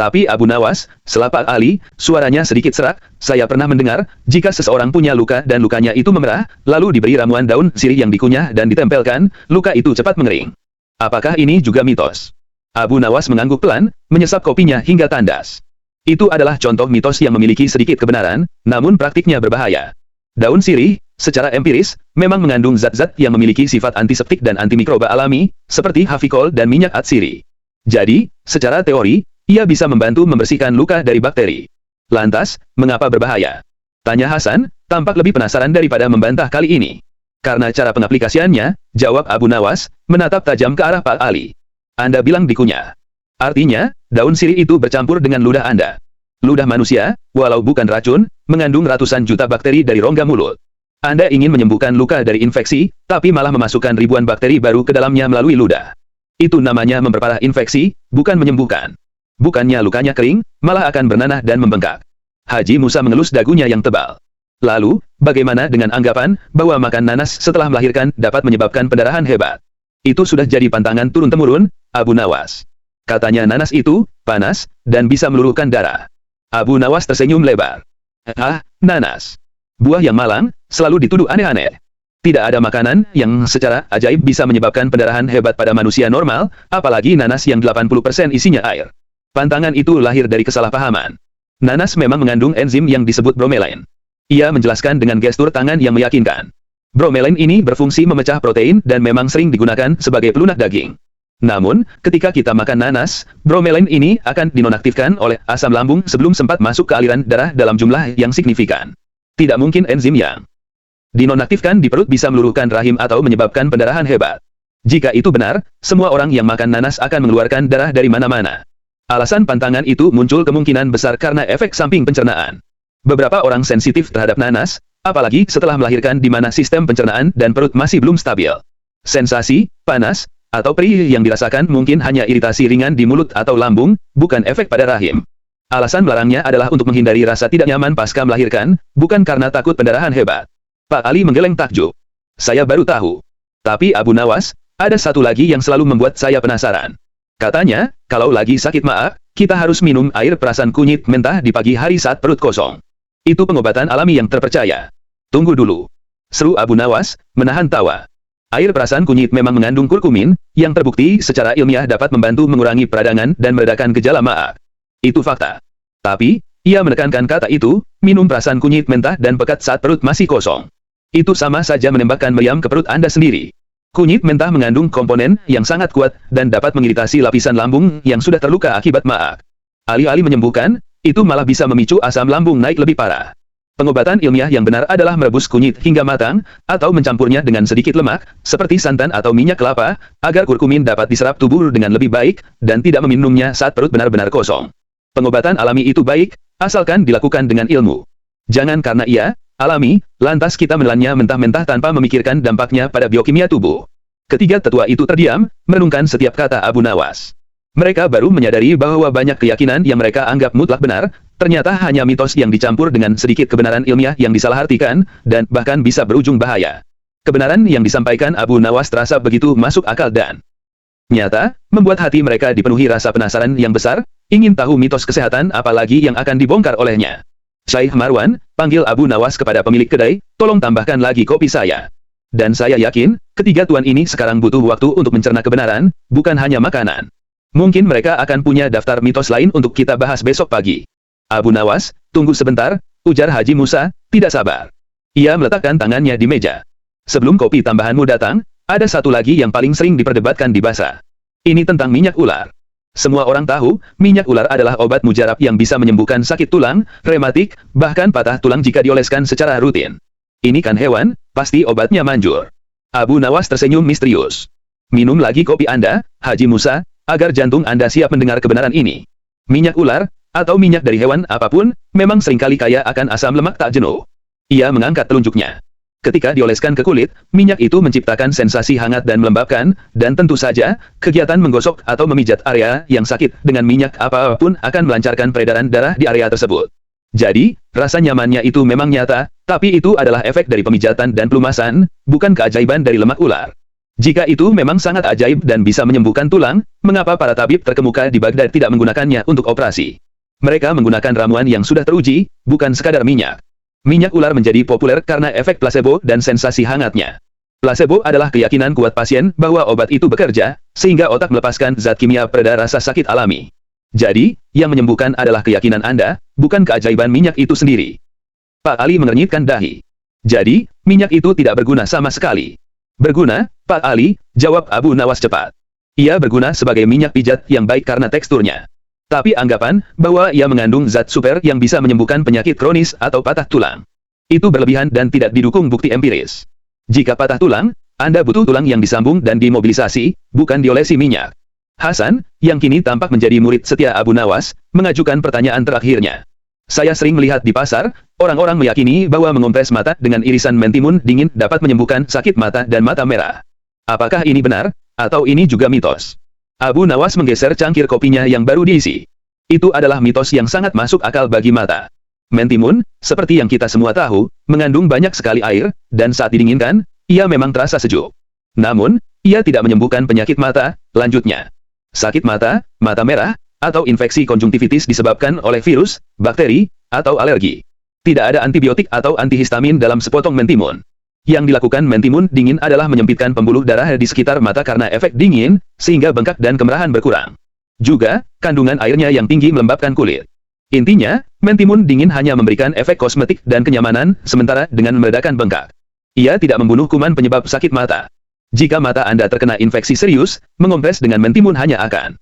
Tapi Abu Nawas, selapak Ali, suaranya sedikit serak, "Saya pernah mendengar, jika seseorang punya luka dan lukanya itu memerah, lalu diberi ramuan daun sirih yang dikunyah dan ditempelkan, luka itu cepat mengering. Apakah ini juga mitos?" Abu Nawas mengangguk pelan, menyesap kopinya hingga tandas. Itu adalah contoh mitos yang memiliki sedikit kebenaran, namun praktiknya berbahaya. Daun sirih, secara empiris, memang mengandung zat-zat yang memiliki sifat antiseptik dan antimikroba alami, seperti hafikol dan minyak atsiri. Jadi, secara teori, ia bisa membantu membersihkan luka dari bakteri. Lantas, mengapa berbahaya? Tanya Hasan, tampak lebih penasaran daripada membantah kali ini. "Karena cara pengaplikasiannya," jawab Abu Nawas, menatap tajam ke arah Pak Ali. "Anda bilang dikunyah. Artinya, daun sirih itu bercampur dengan ludah Anda. Ludah manusia, walau bukan racun, mengandung ratusan juta bakteri dari rongga mulut. Anda ingin menyembuhkan luka dari infeksi, tapi malah memasukkan ribuan bakteri baru ke dalamnya melalui ludah. Itu namanya memperparah infeksi, bukan menyembuhkan. Bukannya lukanya kering, malah akan bernanah dan membengkak. Haji Musa mengelus dagunya yang tebal. Lalu, bagaimana dengan anggapan bahwa makan nanas setelah melahirkan dapat menyebabkan pendarahan hebat? Itu sudah jadi pantangan turun-temurun, Abu Nawas. Katanya nanas itu panas dan bisa meluluhkan darah. Abu Nawas tersenyum lebar. Nanas. Buah yang malang, selalu dituduh aneh-aneh. Tidak ada makanan yang secara ajaib bisa menyebabkan pendarahan hebat pada manusia normal, apalagi nanas yang 80% isinya air. Pantangan itu lahir dari kesalahpahaman. Nanas memang mengandung enzim yang disebut bromelain. Ia menjelaskan dengan gestur tangan yang meyakinkan. Bromelain ini berfungsi memecah protein dan memang sering digunakan sebagai pelunak daging. Namun, ketika kita makan nanas, bromelain ini akan dinonaktifkan oleh asam lambung sebelum sempat masuk ke aliran darah dalam jumlah yang signifikan. Tidak mungkin enzim yang dinonaktifkan di perut bisa meluluhkan rahim atau menyebabkan pendarahan hebat. Jika itu benar, semua orang yang makan nanas akan mengeluarkan darah dari mana-mana. Alasan pantangan itu muncul kemungkinan besar karena efek samping pencernaan. Beberapa orang sensitif terhadap nanas, apalagi setelah melahirkan di mana sistem pencernaan dan perut masih belum stabil. Sensasi, panas, atau perih yang dirasakan mungkin hanya iritasi ringan di mulut atau lambung, bukan efek pada rahim. Alasan melarangnya adalah untuk menghindari rasa tidak nyaman pasca melahirkan, bukan karena takut pendarahan hebat. Pak Ali menggeleng takjub. Saya baru tahu. Tapi Abu Nawas, ada satu lagi yang selalu membuat saya penasaran. Katanya, kalau lagi sakit maag, kita harus minum air perasan kunyit mentah di pagi hari saat perut kosong. Itu pengobatan alami yang terpercaya. Tunggu dulu. Seru Abu Nawas, menahan tawa. Air perasan kunyit memang mengandung kurkumin, yang terbukti secara ilmiah dapat membantu mengurangi peradangan dan meredakan gejala maag. Itu fakta. Tapi, ia menekankan kata itu, minum perasan kunyit mentah dan pekat saat perut masih kosong. Itu sama saja menembakkan meriam ke perut Anda sendiri. Kunyit mentah mengandung komponen yang sangat kuat dan dapat mengiritasi lapisan lambung yang sudah terluka akibat maag. Alih-alih menyembuhkan, itu malah bisa memicu asam lambung naik lebih parah. Pengobatan ilmiah yang benar adalah merebus kunyit hingga matang, atau mencampurnya dengan sedikit lemak, seperti santan atau minyak kelapa, agar kurkumin dapat diserap tubuh dengan lebih baik, dan tidak meminumnya saat perut benar-benar kosong. Pengobatan alami itu baik, asalkan dilakukan dengan ilmu. Jangan karena ia alami, lantas kita menelannya mentah-mentah tanpa memikirkan dampaknya pada biokimia tubuh. Ketiga tetua itu terdiam, merenungkan setiap kata Abu Nawas. Mereka baru menyadari bahwa banyak keyakinan yang mereka anggap mutlak benar, ternyata hanya mitos yang dicampur dengan sedikit kebenaran ilmiah yang disalahartikan, dan bahkan bisa berujung bahaya. Kebenaran yang disampaikan Abu Nawas terasa begitu masuk akal dan nyata, membuat hati mereka dipenuhi rasa penasaran yang besar, ingin tahu mitos kesehatan apalagi yang akan dibongkar olehnya. Syekh Marwan, panggil Abu Nawas kepada pemilik kedai, tolong tambahkan lagi kopi saya. Dan saya yakin, ketiga tuan ini sekarang butuh waktu untuk mencerna kebenaran, bukan hanya makanan. Mungkin mereka akan punya daftar mitos lain untuk kita bahas besok pagi. Abu Nawas, tunggu sebentar, ujar Haji Musa, tidak sabar. Ia meletakkan tangannya di meja. Sebelum kopi tambahanmu datang, ada satu lagi yang paling sering diperdebatkan di Basra. Ini tentang minyak ular. Semua orang tahu, minyak ular adalah obat mujarab yang bisa menyembuhkan sakit tulang, rematik, bahkan patah tulang jika dioleskan secara rutin. Ini kan hewan, pasti obatnya manjur. Abu Nawas tersenyum misterius. Minum lagi kopi Anda, Haji Musa, agar jantung Anda siap mendengar kebenaran ini. Minyak ular, atau minyak dari hewan apapun, memang seringkali kaya akan asam lemak tak jenuh. Ia mengangkat telunjuknya. Ketika dioleskan ke kulit, minyak itu menciptakan sensasi hangat dan melembabkan, dan tentu saja, kegiatan menggosok atau memijat area yang sakit dengan minyak apapun akan melancarkan peredaran darah di area tersebut. Jadi, rasa nyamannya itu memang nyata, tapi itu adalah efek dari pemijatan dan pelumasan, bukan keajaiban dari lemak ular. Jika itu memang sangat ajaib dan bisa menyembuhkan tulang, mengapa para tabib terkemuka di Baghdad tidak menggunakannya untuk operasi? Mereka menggunakan ramuan yang sudah teruji, bukan sekadar minyak. Minyak ular menjadi populer karena efek placebo dan sensasi hangatnya. Placebo adalah keyakinan kuat pasien bahwa obat itu bekerja, sehingga otak melepaskan zat kimia pereda rasa sakit alami. Jadi, yang menyembuhkan adalah keyakinan Anda, bukan keajaiban minyak itu sendiri. Pak Ali mengernyitkan dahi. Jadi, minyak itu tidak berguna sama sekali. Berguna, Pak Ali, jawab Abu Nawas cepat. Ia berguna sebagai minyak pijat yang baik karena teksturnya. Tapi anggapan bahwa ia mengandung zat super yang bisa menyembuhkan penyakit kronis atau patah tulang. Itu berlebihan dan tidak didukung bukti empiris. Jika patah tulang, Anda butuh tulang yang disambung dan dimobilisasi, bukan diolesi minyak. Hasan, yang kini tampak menjadi murid setia Abu Nawas, mengajukan pertanyaan terakhirnya. Saya sering melihat di pasar, orang-orang meyakini bahwa mengompres mata dengan irisan mentimun dingin dapat menyembuhkan sakit mata dan mata merah. Apakah ini benar, atau ini juga mitos? Abu Nawas menggeser cangkir kopinya yang baru diisi. Itu adalah mitos yang sangat masuk akal bagi mata. Mentimun, seperti yang kita semua tahu, mengandung banyak sekali air, dan saat didinginkan, ia memang terasa sejuk. Namun, ia tidak menyembuhkan penyakit mata, lanjutnya. Sakit mata, mata merah, atau infeksi konjungtivitis disebabkan oleh virus, bakteri, atau alergi. Tidak ada antibiotik atau antihistamin dalam sepotong mentimun. Yang dilakukan mentimun dingin adalah menyempitkan pembuluh darah di sekitar mata karena efek dingin, sehingga bengkak dan kemerahan berkurang. Juga, kandungan airnya yang tinggi melembabkan kulit. Intinya, mentimun dingin hanya memberikan efek kosmetik dan kenyamanan, sementara dengan meredakan bengkak. Ia tidak membunuh kuman penyebab sakit mata. Jika mata Anda terkena infeksi serius, mengompres dengan mentimun hanya akan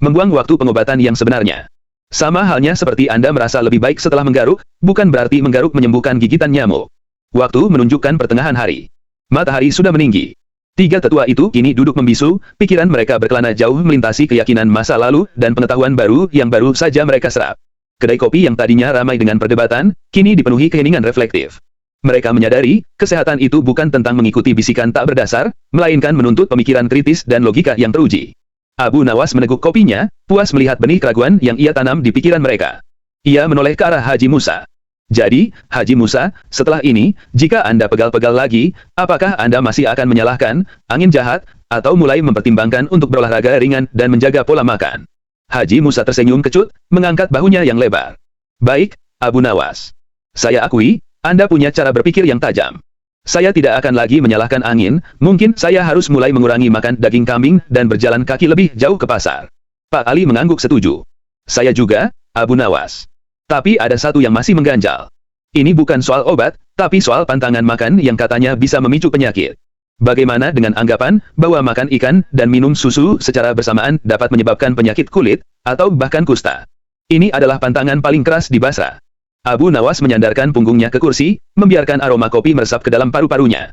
membuang waktu pengobatan yang sebenarnya. Sama halnya seperti Anda merasa lebih baik setelah menggaruk, bukan berarti menggaruk menyembuhkan gigitan nyamuk. Waktu menunjukkan pertengahan hari. Matahari sudah meninggi. Tiga tetua itu kini duduk membisu, pikiran mereka berkelana jauh melintasi keyakinan masa lalu dan pengetahuan baru yang baru saja mereka serap. Kedai kopi yang tadinya ramai dengan perdebatan, kini dipenuhi keheningan reflektif. Mereka menyadari, kesehatan itu bukan tentang mengikuti bisikan tak berdasar, melainkan menuntut pemikiran kritis dan logika yang teruji. Abu Nawas meneguk kopinya, puas melihat benih keraguan yang ia tanam di pikiran mereka. Ia menoleh ke arah Haji Musa. Jadi, Haji Musa, setelah ini, jika Anda pegal-pegal lagi, apakah Anda masih akan menyalahkan angin jahat, atau mulai mempertimbangkan untuk berolahraga ringan dan menjaga pola makan? Haji Musa tersenyum kecut, mengangkat bahunya yang lebar. Baik, Abu Nawas. Saya akui, Anda punya cara berpikir yang tajam. Saya tidak akan lagi menyalahkan angin, mungkin saya harus mulai mengurangi makan daging kambing dan berjalan kaki lebih jauh ke pasar. Pak Ali mengangguk setuju. Saya juga, Abu Nawas. Tapi ada satu yang masih mengganjal. Ini bukan soal obat, tapi soal pantangan makan yang katanya bisa memicu penyakit. Bagaimana dengan anggapan bahwa makan ikan dan minum susu secara bersamaan dapat menyebabkan penyakit kulit, atau bahkan kusta? Ini adalah pantangan paling keras di Basra. Abu Nawas menyandarkan punggungnya ke kursi, membiarkan aroma kopi meresap ke dalam paru-parunya.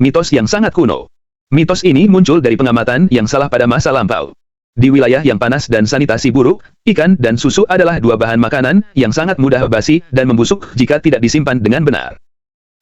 Mitos yang sangat kuno. Mitos ini muncul dari pengamatan yang salah pada masa lampau. Di wilayah yang panas dan sanitasi buruk, ikan dan susu adalah dua bahan makanan yang sangat mudah basi dan membusuk jika tidak disimpan dengan benar.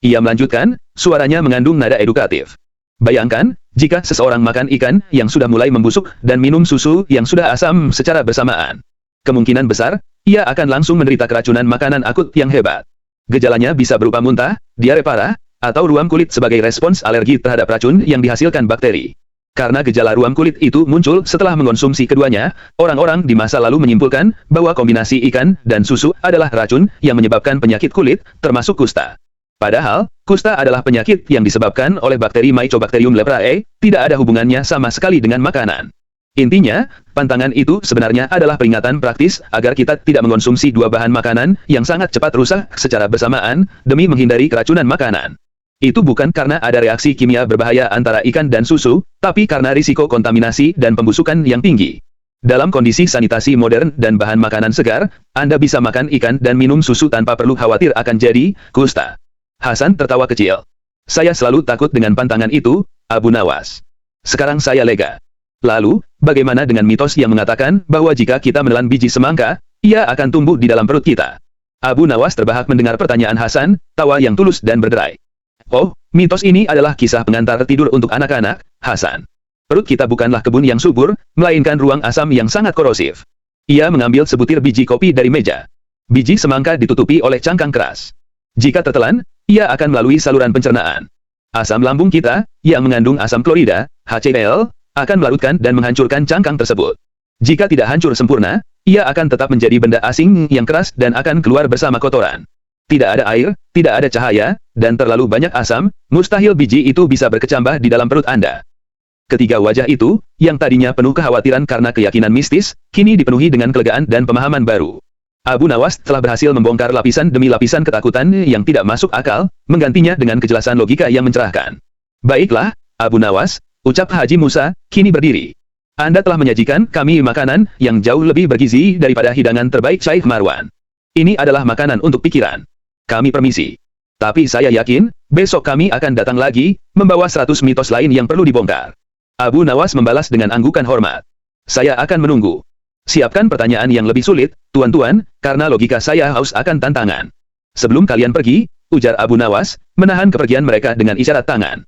Ia melanjutkan, suaranya mengandung nada edukatif. Bayangkan, jika seseorang makan ikan yang sudah mulai membusuk dan minum susu yang sudah asam secara bersamaan. Kemungkinan besar, ia akan langsung menderita keracunan makanan akut yang hebat. Gejalanya bisa berupa muntah, diare parah, atau ruam kulit sebagai respons alergi terhadap racun yang dihasilkan bakteri. Karena gejala ruam kulit itu muncul setelah mengonsumsi keduanya, orang-orang di masa lalu menyimpulkan bahwa kombinasi ikan dan susu adalah racun yang menyebabkan penyakit kulit, termasuk kusta. Padahal, kusta adalah penyakit yang disebabkan oleh bakteri Mycobacterium leprae, tidak ada hubungannya sama sekali dengan makanan. Intinya, pantangan itu sebenarnya adalah peringatan praktis agar kita tidak mengonsumsi dua bahan makanan yang sangat cepat rusak secara bersamaan, demi menghindari keracunan makanan. Itu bukan karena ada reaksi kimia berbahaya antara ikan dan susu, tapi karena risiko kontaminasi dan pembusukan yang tinggi. Dalam kondisi sanitasi modern dan bahan makanan segar, Anda bisa makan ikan dan minum susu tanpa perlu khawatir akan jadi kusta. Hasan tertawa kecil. Saya selalu takut dengan pantangan itu, Abu Nawas. Sekarang saya lega. Lalu, bagaimana dengan mitos yang mengatakan bahwa jika kita menelan biji semangka, ia akan tumbuh di dalam perut kita? Abu Nawas terbahak mendengar pertanyaan Hasan, tawa yang tulus dan berderai. Oh, mitos ini adalah kisah pengantar tidur untuk anak-anak, Hasan. Perut kita bukanlah kebun yang subur, melainkan ruang asam yang sangat korosif. Ia mengambil sebutir biji kopi dari meja. Biji semangka ditutupi oleh cangkang keras. Jika tertelan, ia akan melalui saluran pencernaan. Asam lambung kita, yang mengandung asam klorida, HCl, akan melarutkan dan menghancurkan cangkang tersebut. Jika tidak hancur sempurna, ia akan tetap menjadi benda asing yang keras dan akan keluar bersama kotoran. Tidak ada air, tidak ada cahaya, dan terlalu banyak asam, mustahil biji itu bisa berkecambah di dalam perut Anda. Ketiga wajah itu, yang tadinya penuh kekhawatiran karena keyakinan mistis, kini dipenuhi dengan kelegaan dan pemahaman baru. Abu Nawas telah berhasil membongkar lapisan demi lapisan ketakutan yang tidak masuk akal, menggantinya dengan kejelasan logika yang mencerahkan. Baiklah, Abu Nawas, ucap Haji Musa, kini berdiri. Anda telah menyajikan kami makanan yang jauh lebih bergizi daripada hidangan terbaik Syekh Marwan. Ini adalah makanan untuk pikiran. Kami permisi. Tapi saya yakin, besok kami akan datang lagi, membawa 100 mitos lain yang perlu dibongkar. Abu Nawas membalas dengan anggukan hormat. Saya akan menunggu. Siapkan pertanyaan yang lebih sulit, tuan-tuan, karena logika saya haus akan tantangan. Sebelum kalian pergi, ujar Abu Nawas, menahan kepergian mereka dengan isyarat tangan.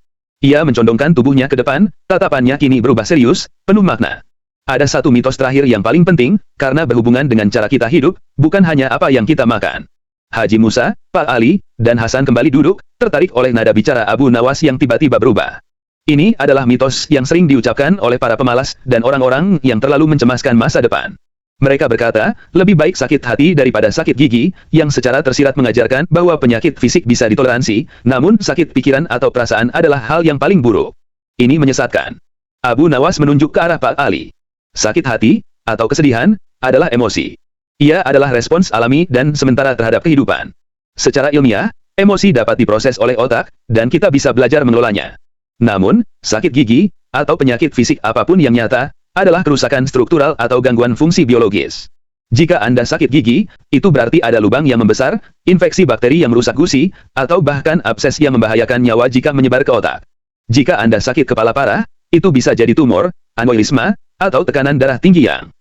Ia mencondongkan tubuhnya ke depan, tatapannya kini berubah serius, penuh makna. Ada satu mitos terakhir yang paling penting, karena berhubungan dengan cara kita hidup, bukan hanya apa yang kita makan. Haji Musa, Pak Ali, dan Hasan kembali duduk, tertarik oleh nada bicara Abu Nawas yang tiba-tiba berubah. Ini adalah mitos yang sering diucapkan oleh para pemalas dan orang-orang yang terlalu mencemaskan masa depan. Mereka berkata, lebih baik sakit hati daripada sakit gigi, yang secara tersirat mengajarkan bahwa penyakit fisik bisa ditoleransi, namun sakit pikiran atau perasaan adalah hal yang paling buruk. Ini menyesatkan. Abu Nawas menunjuk ke arah Pak Ali. Sakit hati, atau kesedihan, adalah emosi. Ia adalah respons alami dan sementara terhadap kehidupan. Secara ilmiah, emosi dapat diproses oleh otak, dan kita bisa belajar mengelolanya. Namun, sakit gigi, atau penyakit fisik apapun yang nyata, adalah kerusakan struktural atau gangguan fungsi biologis. Jika Anda sakit gigi, itu berarti ada lubang yang membesar, infeksi bakteri yang merusak gusi, atau bahkan abses yang membahayakan nyawa jika menyebar ke otak. Jika Anda sakit kepala parah, itu bisa jadi tumor, aneurisma, atau tekanan darah tinggi yang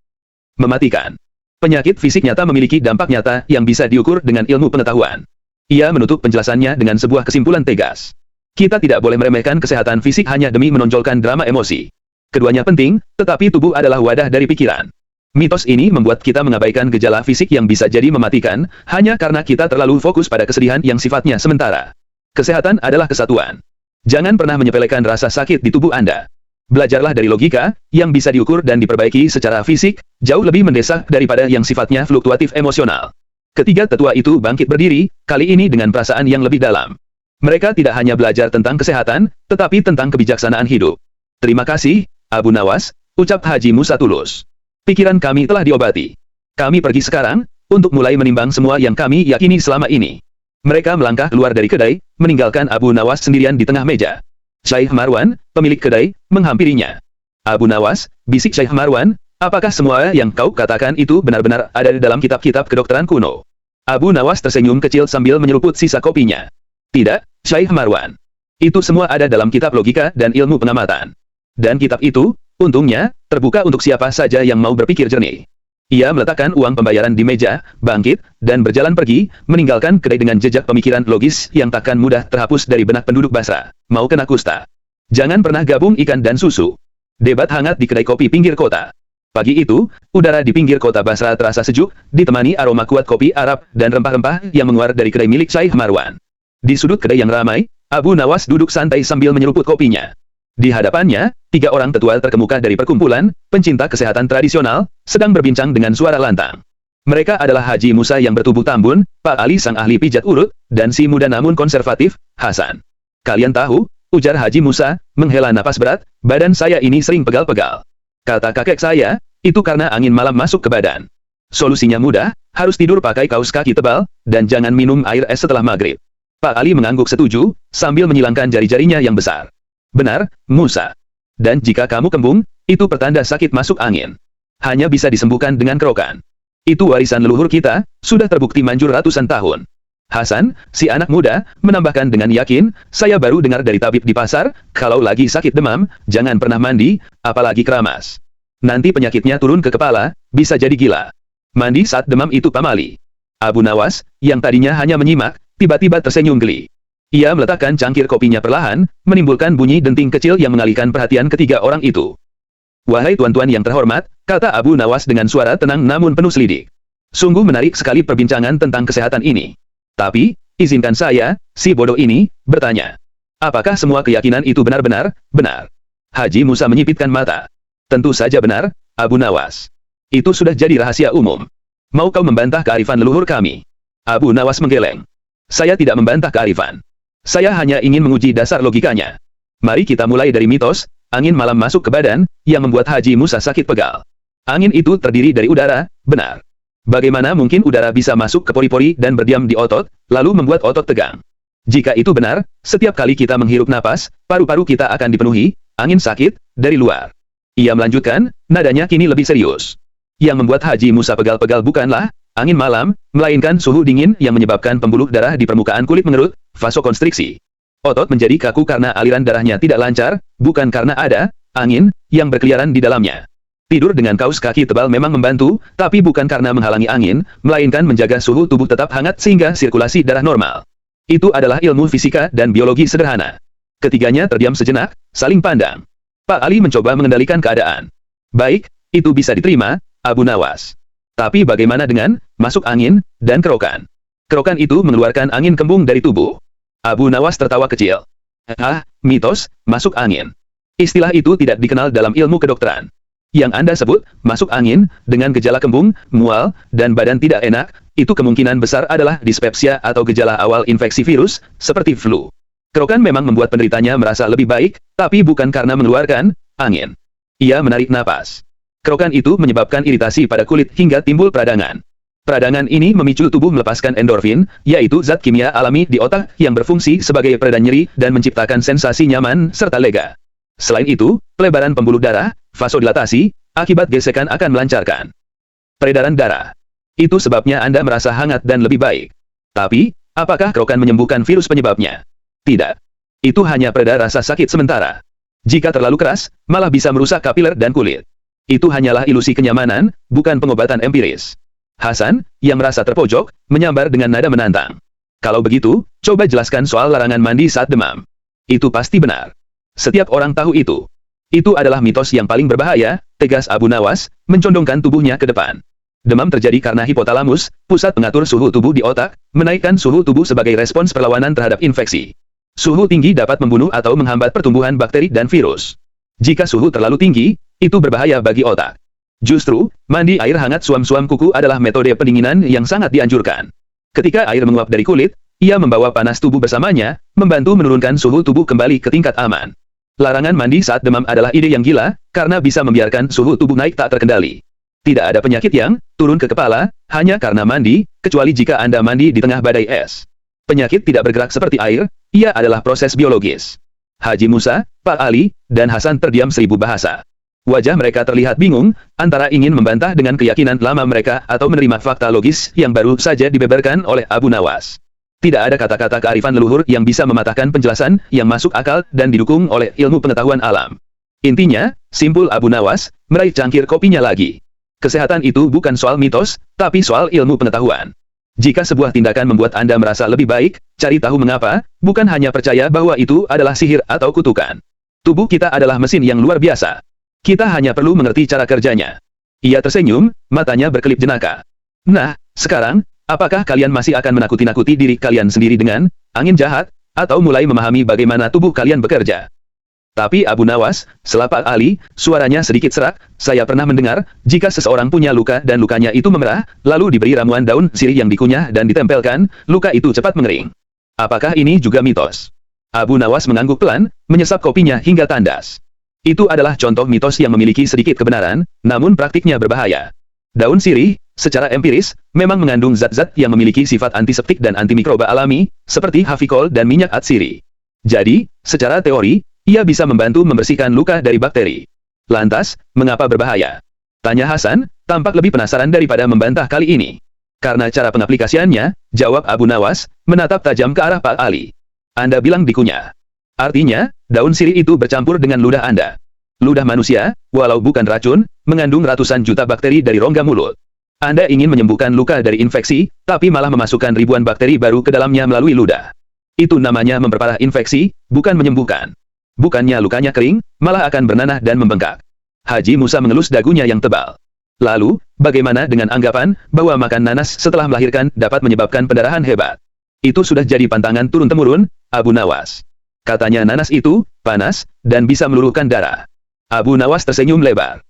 mematikan. Penyakit fisik nyata memiliki dampak nyata yang bisa diukur dengan ilmu pengetahuan. Ia menutup penjelasannya dengan sebuah kesimpulan tegas. Kita tidak boleh meremehkan kesehatan fisik hanya demi menonjolkan drama emosi. Keduanya penting, tetapi tubuh adalah wadah dari pikiran. Mitos ini membuat kita mengabaikan gejala fisik yang bisa jadi mematikan, hanya karena kita terlalu fokus pada kesedihan yang sifatnya sementara. Kesehatan adalah kesatuan. Jangan pernah menyepelekan rasa sakit di tubuh Anda. Belajarlah dari logika, yang bisa diukur dan diperbaiki secara fisik, jauh lebih mendesak daripada yang sifatnya fluktuatif emosional. Ketiga tetua itu bangkit berdiri, kali ini dengan perasaan yang lebih dalam. Mereka tidak hanya belajar tentang kesehatan, tetapi tentang kebijaksanaan hidup. Terima kasih, Abu Nawas, ucap Haji Musa tulus. Pikiran kami telah diobati. Kami pergi sekarang, untuk mulai menimbang semua yang kami yakini selama ini. Mereka melangkah keluar dari kedai, meninggalkan Abu Nawas sendirian di tengah meja. Syekh Marwan, pemilik kedai, menghampirinya. Abu Nawas, bisik Syekh Marwan, apakah semua yang kau katakan itu benar-benar ada di dalam kitab-kitab kedokteran kuno? Abu Nawas tersenyum kecil sambil menyeruput sisa kopinya. Tidak, Syekh Marwan. Itu semua ada dalam kitab logika dan ilmu pengamatan. Dan kitab itu, untungnya, terbuka untuk siapa saja yang mau berpikir jernih. Ia meletakkan uang pembayaran di meja, bangkit, dan berjalan pergi, meninggalkan kedai dengan jejak pemikiran logis yang takkan mudah terhapus dari benak penduduk Basra. Mau kena kusta. Jangan pernah gabung ikan dan susu. Debat hangat di kedai kopi pinggir kota. Pagi itu, udara di pinggir kota Basra terasa sejuk, ditemani aroma kuat kopi Arab dan rempah-rempah yang menguar dari kedai milik Syekh Marwan. Di sudut kedai yang ramai, Abu Nawas duduk santai sambil menyeruput kopinya. Di hadapannya, 3 orang tetua terkemuka dari perkumpulan, pencinta kesehatan tradisional, sedang berbincang dengan suara lantang. Mereka adalah Haji Musa yang bertubuh tambun, Pak Ali sang ahli pijat urut, dan si muda namun konservatif, Hasan. Kalian tahu, ujar Haji Musa, menghela napas berat, badan saya ini sering pegal-pegal. Kata kakek saya, itu karena angin malam masuk ke badan. Solusinya mudah, harus tidur pakai kaos kaki tebal, dan jangan minum air es setelah maghrib. Pak Ali mengangguk setuju, sambil menyilangkan jari-jarinya yang besar. Benar, Musa. Dan jika kamu kembung, itu pertanda sakit masuk angin. Hanya bisa disembuhkan dengan kerokan. Itu warisan leluhur kita, sudah terbukti manjur ratusan tahun. Hasan, si anak muda, menambahkan dengan yakin, saya baru dengar dari tabib di pasar, kalau lagi sakit demam, jangan pernah mandi, apalagi keramas. Nanti penyakitnya turun ke kepala, bisa jadi gila. Mandi saat demam itu pamali. Abu Nawas, yang tadinya hanya menyimak, tiba-tiba tersenyum geli. Ia meletakkan cangkir kopinya perlahan, menimbulkan bunyi denting kecil yang mengalihkan perhatian ketiga orang itu. Wahai tuan-tuan yang terhormat, kata Abu Nawas dengan suara tenang namun penuh selidik. Sungguh menarik sekali perbincangan tentang kesehatan ini. Tapi, izinkan saya, si bodoh ini, bertanya. Apakah semua keyakinan itu benar-benar, benar? Haji Musa menyipitkan mata. Tentu saja benar, Abu Nawas. Itu sudah jadi rahasia umum. Mau kau membantah kearifan leluhur kami? Abu Nawas menggeleng. Saya tidak membantah kearifan. Saya hanya ingin menguji dasar logikanya. Mari kita mulai dari mitos, angin malam masuk ke badan, yang membuat Haji Musa sakit pegal. Angin itu terdiri dari udara, benar. Bagaimana mungkin udara bisa masuk ke pori-pori dan berdiam di otot, lalu membuat otot tegang? Jika itu benar, setiap kali kita menghirup napas, paru-paru kita akan dipenuhi, angin sakit, dari luar. Ia melanjutkan, nadanya kini lebih serius. Yang membuat Haji Musa pegal-pegal bukanlah angin malam, melainkan suhu dingin yang menyebabkan pembuluh darah di permukaan kulit mengerut, vasokonstriksi. Otot menjadi kaku karena aliran darahnya tidak lancar, bukan karena ada angin yang berkeliaran di dalamnya. Tidur dengan kaos kaki tebal memang membantu, tapi bukan karena menghalangi angin, melainkan menjaga suhu tubuh tetap hangat sehingga sirkulasi darah normal. Itu adalah ilmu fisika dan biologi sederhana. Ketiganya terdiam sejenak, saling pandang. Pak Ali mencoba mengendalikan keadaan. Baik, itu bisa diterima, Abu Nawas. Tapi bagaimana dengan masuk angin dan kerokan? Kerokan itu mengeluarkan angin kembung dari tubuh. Abu Nawas tertawa kecil. Mitos, masuk angin. Istilah itu tidak dikenal dalam ilmu kedokteran. Yang Anda sebut, masuk angin, dengan gejala kembung, mual, dan badan tidak enak, itu kemungkinan besar adalah dispepsia atau gejala awal infeksi virus, seperti flu. Kerokan memang membuat penderitanya merasa lebih baik, tapi bukan karena mengeluarkan angin. Ia menarik napas. Kerokan itu menyebabkan iritasi pada kulit hingga timbul peradangan. Peradangan ini memicu tubuh melepaskan endorfin, yaitu zat kimia alami di otak yang berfungsi sebagai peredam nyeri dan menciptakan sensasi nyaman serta lega. Selain itu, pelebaran pembuluh darah, vasodilatasi, akibat gesekan akan melancarkan peredaran darah. Itu sebabnya Anda merasa hangat dan lebih baik. Tapi, apakah kerokan menyembuhkan virus penyebabnya? Tidak. Itu hanya pereda rasa sakit sementara. Jika terlalu keras, malah bisa merusak kapiler dan kulit. Itu hanyalah ilusi kenyamanan, bukan pengobatan empiris. Hasan, yang merasa terpojok, menyambar dengan nada menantang. Kalau begitu, coba jelaskan soal larangan mandi saat demam. Itu pasti benar. Setiap orang tahu itu. Itu adalah mitos yang paling berbahaya, tegas Abu Nawas, mencondongkan tubuhnya ke depan. Demam terjadi karena hipotalamus, pusat pengatur suhu tubuh di otak, menaikkan suhu tubuh sebagai respons perlawanan terhadap infeksi. Suhu tinggi dapat membunuh atau menghambat pertumbuhan bakteri dan virus. Jika suhu terlalu tinggi, itu berbahaya bagi otak. Justru, mandi air hangat suam-suam kuku adalah metode pendinginan yang sangat dianjurkan. Ketika air menguap dari kulit, ia membawa panas tubuh bersamanya, membantu menurunkan suhu tubuh kembali ke tingkat aman. Larangan mandi saat demam adalah ide yang gila, karena bisa membiarkan suhu tubuh naik tak terkendali. Tidak ada penyakit yang turun ke kepala, hanya karena mandi, kecuali jika Anda mandi di tengah badai es. Penyakit tidak bergerak seperti air, ia adalah proses biologis. Haji Musa, Pak Ali, dan Hasan terdiam 1000 bahasa. Wajah mereka terlihat bingung, antara ingin membantah dengan keyakinan lama mereka atau menerima fakta logis yang baru saja dibeberkan oleh Abu Nawas. Tidak ada kata-kata kearifan leluhur yang bisa mematahkan penjelasan yang masuk akal dan didukung oleh ilmu pengetahuan alam. Intinya, simpul Abu Nawas, meraih cangkir kopinya lagi. Kesehatan itu bukan soal mitos, tapi soal ilmu pengetahuan. Jika sebuah tindakan membuat Anda merasa lebih baik, cari tahu mengapa, bukan hanya percaya bahwa itu adalah sihir atau kutukan. Tubuh kita adalah mesin yang luar biasa. Kita hanya perlu mengerti cara kerjanya. Ia tersenyum, matanya berkelip jenaka. Nah, sekarang, apakah kalian masih akan menakuti-nakuti diri kalian sendiri dengan angin jahat, atau mulai memahami bagaimana tubuh kalian bekerja? Tapi Abu Nawas, selapak Ali, suaranya sedikit serak, saya pernah mendengar, jika seseorang punya luka dan lukanya itu memerah, lalu diberi ramuan daun sirih yang dikunyah dan ditempelkan, luka itu cepat mengering. Apakah ini juga mitos? Abu Nawas mengangguk pelan, menyesap kopinya hingga tandas. Itu adalah contoh mitos yang memiliki sedikit kebenaran, namun praktiknya berbahaya. Daun sirih, secara empiris, memang mengandung zat-zat yang memiliki sifat antiseptik dan antimikroba alami, seperti hafikol dan minyak atsiri. Jadi, secara teori, ia bisa membantu membersihkan luka dari bakteri. Lantas, mengapa berbahaya? Tanya Hasan, tampak lebih penasaran daripada membantah kali ini. Karena cara pengaplikasiannya, jawab Abu Nawas, menatap tajam ke arah Pak Ali. Anda bilang dikunyah. Artinya, daun sirih itu bercampur dengan ludah Anda. Ludah manusia, walau bukan racun, mengandung ratusan juta bakteri dari rongga mulut. Anda ingin menyembuhkan luka dari infeksi, tapi malah memasukkan ribuan bakteri baru ke dalamnya melalui ludah. Itu namanya memperparah infeksi, bukan menyembuhkan. Bukannya lukanya kering, malah akan bernanah dan membengkak. Haji Musa mengelus dagunya yang tebal. Lalu, bagaimana dengan anggapan bahwa makan nanas setelah melahirkan dapat menyebabkan pendarahan hebat? Itu sudah jadi pantangan turun-temurun, Abu Nawas. Katanya nanas itu panas dan bisa meluruhkan darah. Abu Nawas tersenyum lebar.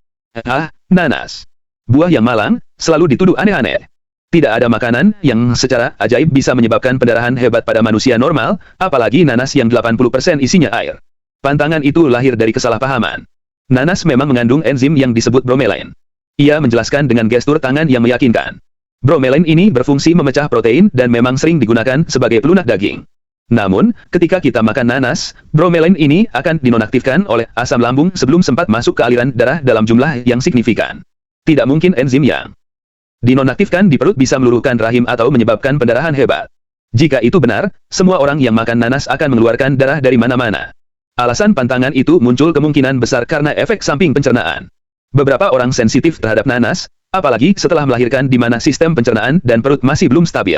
Nanas. Buah yang malang, selalu dituduh aneh-aneh. Tidak ada makanan yang secara ajaib bisa menyebabkan pendarahan hebat pada manusia normal, apalagi nanas yang 80% isinya air. Pantangan itu lahir dari kesalahpahaman. Nanas memang mengandung enzim yang disebut bromelain. Ia menjelaskan dengan gestur tangan yang meyakinkan. Bromelain ini berfungsi memecah protein dan memang sering digunakan sebagai pelunak daging. Namun, ketika kita makan nanas, bromelain ini akan dinonaktifkan oleh asam lambung sebelum sempat masuk ke aliran darah dalam jumlah yang signifikan. Tidak mungkin enzim yang dinonaktifkan di perut bisa meluruhkan rahim atau menyebabkan pendarahan hebat. Jika itu benar, semua orang yang makan nanas akan mengeluarkan darah dari mana-mana. Alasan pantangan itu muncul kemungkinan besar karena efek samping pencernaan. Beberapa orang sensitif terhadap nanas, apalagi setelah melahirkan di mana sistem pencernaan dan perut masih belum stabil.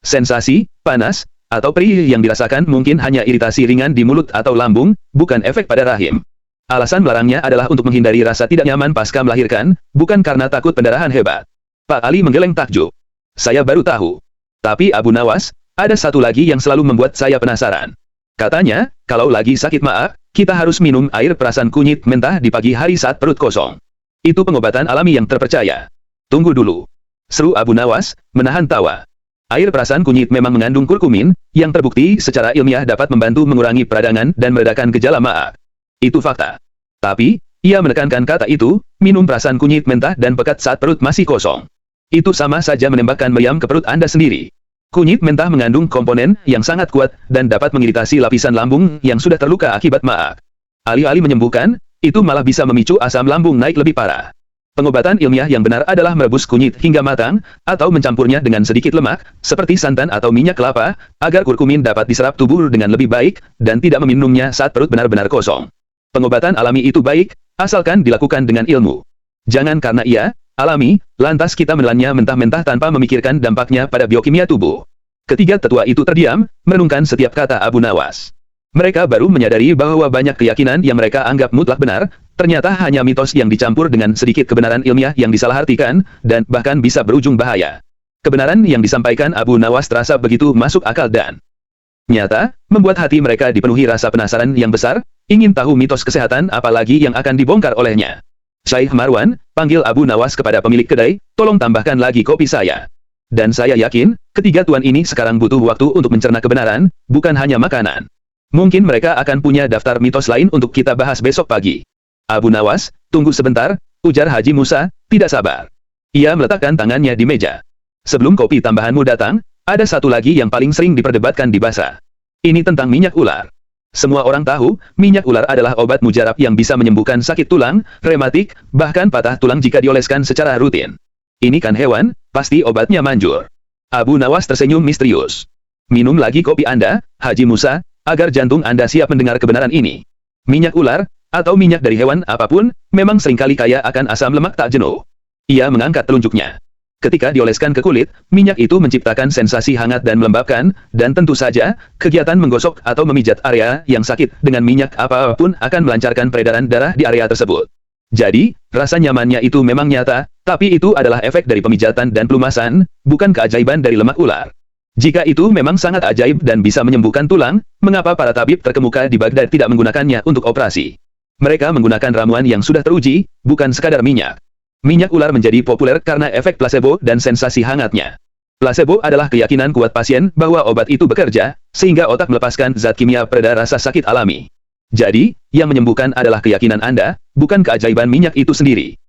Sensasi, panas, atau perih yang dirasakan mungkin hanya iritasi ringan di mulut atau lambung, bukan efek pada rahim. Alasan melarangnya adalah untuk menghindari rasa tidak nyaman pasca melahirkan, bukan karena takut pendarahan hebat. Pak Ali menggeleng takjub. Saya baru tahu. Tapi Abu Nawas, ada satu lagi yang selalu membuat saya penasaran. Katanya, kalau lagi sakit maag, kita harus minum air perasan kunyit mentah di pagi hari saat perut kosong. Itu pengobatan alami yang terpercaya. Tunggu dulu. Seru Abu Nawas, menahan tawa. Air perasan kunyit memang mengandung kurkumin, yang terbukti secara ilmiah dapat membantu mengurangi peradangan dan meredakan gejala maag. Itu fakta. Tapi, ia menekankan kata itu, minum perasan kunyit mentah dan pekat saat perut masih kosong. Itu sama saja menembakkan meriam ke perut Anda sendiri. Kunyit mentah mengandung komponen yang sangat kuat dan dapat mengiritasi lapisan lambung yang sudah terluka akibat maag. Alih-alih menyembuhkan, itu malah bisa memicu asam lambung naik lebih parah. Pengobatan ilmiah yang benar adalah merebus kunyit hingga matang, atau mencampurnya dengan sedikit lemak, seperti santan atau minyak kelapa, agar kurkumin dapat diserap tubuh dengan lebih baik, dan tidak meminumnya saat perut benar-benar kosong. Pengobatan alami itu baik, asalkan dilakukan dengan ilmu. Jangan karena ia alami, lantas kita menelannya mentah-mentah tanpa memikirkan dampaknya pada biokimia tubuh. Ketiga tetua itu terdiam, merenungkan setiap kata Abu Nawas. Mereka baru menyadari bahwa banyak keyakinan yang mereka anggap mutlak benar, ternyata hanya mitos yang dicampur dengan sedikit kebenaran ilmiah yang disalahartikan, dan bahkan bisa berujung bahaya. Kebenaran yang disampaikan Abu Nawas terasa begitu masuk akal dan nyata, membuat hati mereka dipenuhi rasa penasaran yang besar, ingin tahu mitos kesehatan apalagi yang akan dibongkar olehnya. Syekh Marwan, panggil Abu Nawas kepada pemilik kedai, tolong tambahkan lagi kopi saya. Dan saya yakin, ketiga tuan ini sekarang butuh waktu untuk mencerna kebenaran, bukan hanya makanan. Mungkin mereka akan punya daftar mitos lain untuk kita bahas besok pagi. Abu Nawas, tunggu sebentar, ujar Haji Musa, tidak sabar. Ia meletakkan tangannya di meja. Sebelum kopi tambahanmu datang, ada satu lagi yang paling sering diperdebatkan di Basra. Ini tentang minyak ular. Semua orang tahu, minyak ular adalah obat mujarab yang bisa menyembuhkan sakit tulang, rematik, bahkan patah tulang jika dioleskan secara rutin. Ini kan hewan, pasti obatnya manjur. Abu Nawas tersenyum misterius. Minum lagi kopi Anda, Haji Musa, agar jantung Anda siap mendengar kebenaran ini. Minyak ular, atau minyak dari hewan apapun, memang seringkali kaya akan asam lemak tak jenuh. Ia mengangkat telunjuknya. Ketika dioleskan ke kulit, minyak itu menciptakan sensasi hangat dan melembabkan, dan tentu saja, kegiatan menggosok atau memijat area yang sakit dengan minyak apapun akan melancarkan peredaran darah di area tersebut. Jadi, rasa nyamannya itu memang nyata, tapi itu adalah efek dari pemijatan dan pelumasan, bukan keajaiban dari lemak ular. Jika itu memang sangat ajaib dan bisa menyembuhkan tulang, mengapa para tabib terkemuka di Baghdad tidak menggunakannya untuk operasi? Mereka menggunakan ramuan yang sudah teruji, bukan sekadar minyak. Minyak ular menjadi populer karena efek placebo dan sensasi hangatnya. Placebo adalah keyakinan kuat pasien bahwa obat itu bekerja, sehingga otak melepaskan zat kimia pereda rasa sakit alami. Jadi, yang menyembuhkan adalah keyakinan Anda, bukan keajaiban minyak itu sendiri.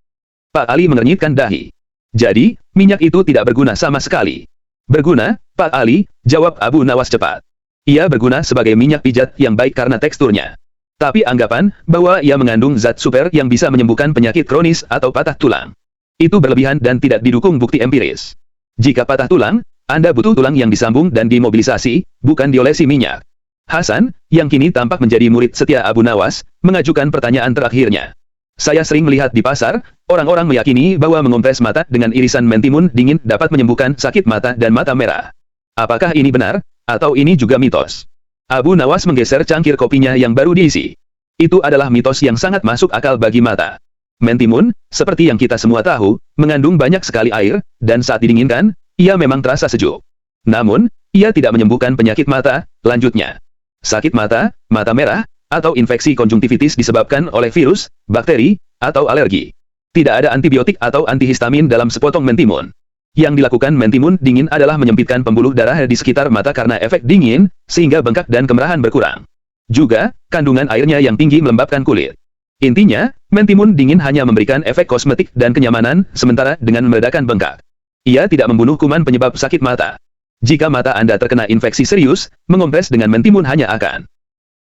Pak Ali mengernyitkan dahi. Jadi, minyak itu tidak berguna sama sekali. Berguna, Pak Ali, jawab Abu Nawas cepat. Ia berguna sebagai minyak pijat yang baik karena teksturnya. Tapi anggapan bahwa ia mengandung zat super yang bisa menyembuhkan penyakit kronis atau patah tulang. Itu berlebihan dan tidak didukung bukti empiris. Jika patah tulang, Anda butuh tulang yang disambung dan dimobilisasi, bukan diolesi minyak. Hasan, yang kini tampak menjadi murid setia Abu Nawas, mengajukan pertanyaan terakhirnya. Saya sering melihat di pasar, orang-orang meyakini bahwa mengompres mata dengan irisan mentimun dingin dapat menyembuhkan sakit mata dan mata merah. Apakah ini benar, atau ini juga mitos? Abu Nawas menggeser cangkir kopinya yang baru diisi. Itu adalah mitos yang sangat masuk akal bagi mata. Mentimun, seperti yang kita semua tahu, mengandung banyak sekali air, dan saat didinginkan, ia memang terasa sejuk. Namun, ia tidak menyembuhkan penyakit mata, lanjutnya. Sakit mata, mata merah, atau infeksi konjungtivitis disebabkan oleh virus, bakteri, atau alergi. Tidak ada antibiotik atau antihistamin dalam sepotong mentimun. Yang dilakukan mentimun dingin adalah menyempitkan pembuluh darah di sekitar mata karena efek dingin, sehingga bengkak dan kemerahan berkurang. Juga, kandungan airnya yang tinggi melembabkan kulit. Intinya, mentimun dingin hanya memberikan efek kosmetik dan kenyamanan, sementara dengan meredakan bengkak. Ia tidak membunuh kuman penyebab sakit mata. Jika mata Anda terkena infeksi serius, mengompres dengan mentimun hanya akan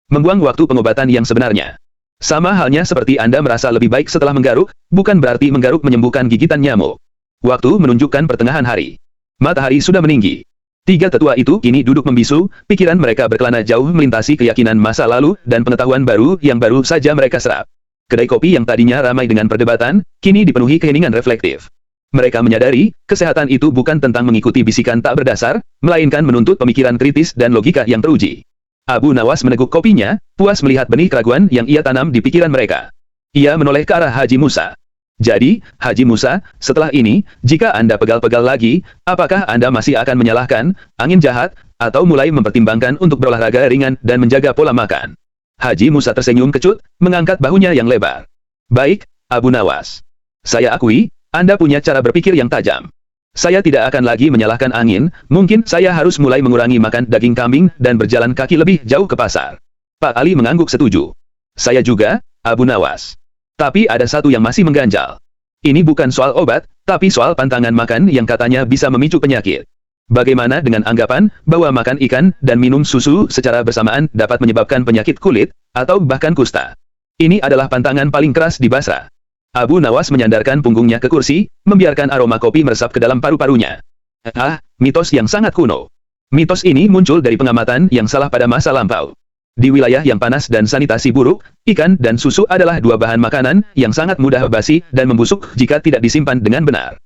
membuang waktu pengobatan yang sebenarnya. Sama halnya seperti Anda merasa lebih baik setelah menggaruk, bukan berarti menggaruk menyembuhkan gigitan nyamuk. Waktu menunjukkan pertengahan hari. Matahari sudah meninggi. Tiga tetua itu kini duduk membisu, pikiran mereka berkelana jauh melintasi keyakinan masa lalu dan pengetahuan baru yang baru saja mereka serap. Kedai kopi yang tadinya ramai dengan perdebatan, kini dipenuhi keheningan reflektif. Mereka menyadari, kesehatan itu bukan tentang mengikuti bisikan tak berdasar, melainkan menuntut pemikiran kritis dan logika yang teruji. Abu Nawas meneguk kopinya, puas melihat benih keraguan yang ia tanam di pikiran mereka. Ia menoleh ke arah Haji Musa. Jadi, Haji Musa, setelah ini, jika Anda pegal-pegal lagi, apakah Anda masih akan menyalahkan angin jahat, atau mulai mempertimbangkan untuk berolahraga ringan dan menjaga pola makan? Haji Musa tersenyum kecut, mengangkat bahunya yang lebar. Baik, Abu Nawas. Saya akui, Anda punya cara berpikir yang tajam. Saya tidak akan lagi menyalahkan angin, mungkin saya harus mulai mengurangi makan daging kambing dan berjalan kaki lebih jauh ke pasar. Pak Ali mengangguk setuju. Saya juga, Abu Nawas. Tapi ada satu yang masih mengganjal. Ini bukan soal obat, tapi soal pantangan makan yang katanya bisa memicu penyakit. Bagaimana dengan anggapan bahwa makan ikan dan minum susu secara bersamaan dapat menyebabkan penyakit kulit, atau bahkan kusta? Ini adalah pantangan paling keras di Basra. Abu Nawas menyandarkan punggungnya ke kursi, membiarkan aroma kopi meresap ke dalam paru-parunya. Mitos yang sangat kuno. Mitos ini muncul dari pengamatan yang salah pada masa lampau. Di wilayah yang panas dan sanitasi buruk, ikan dan susu adalah dua bahan makanan yang sangat mudah basi dan membusuk jika tidak disimpan dengan benar.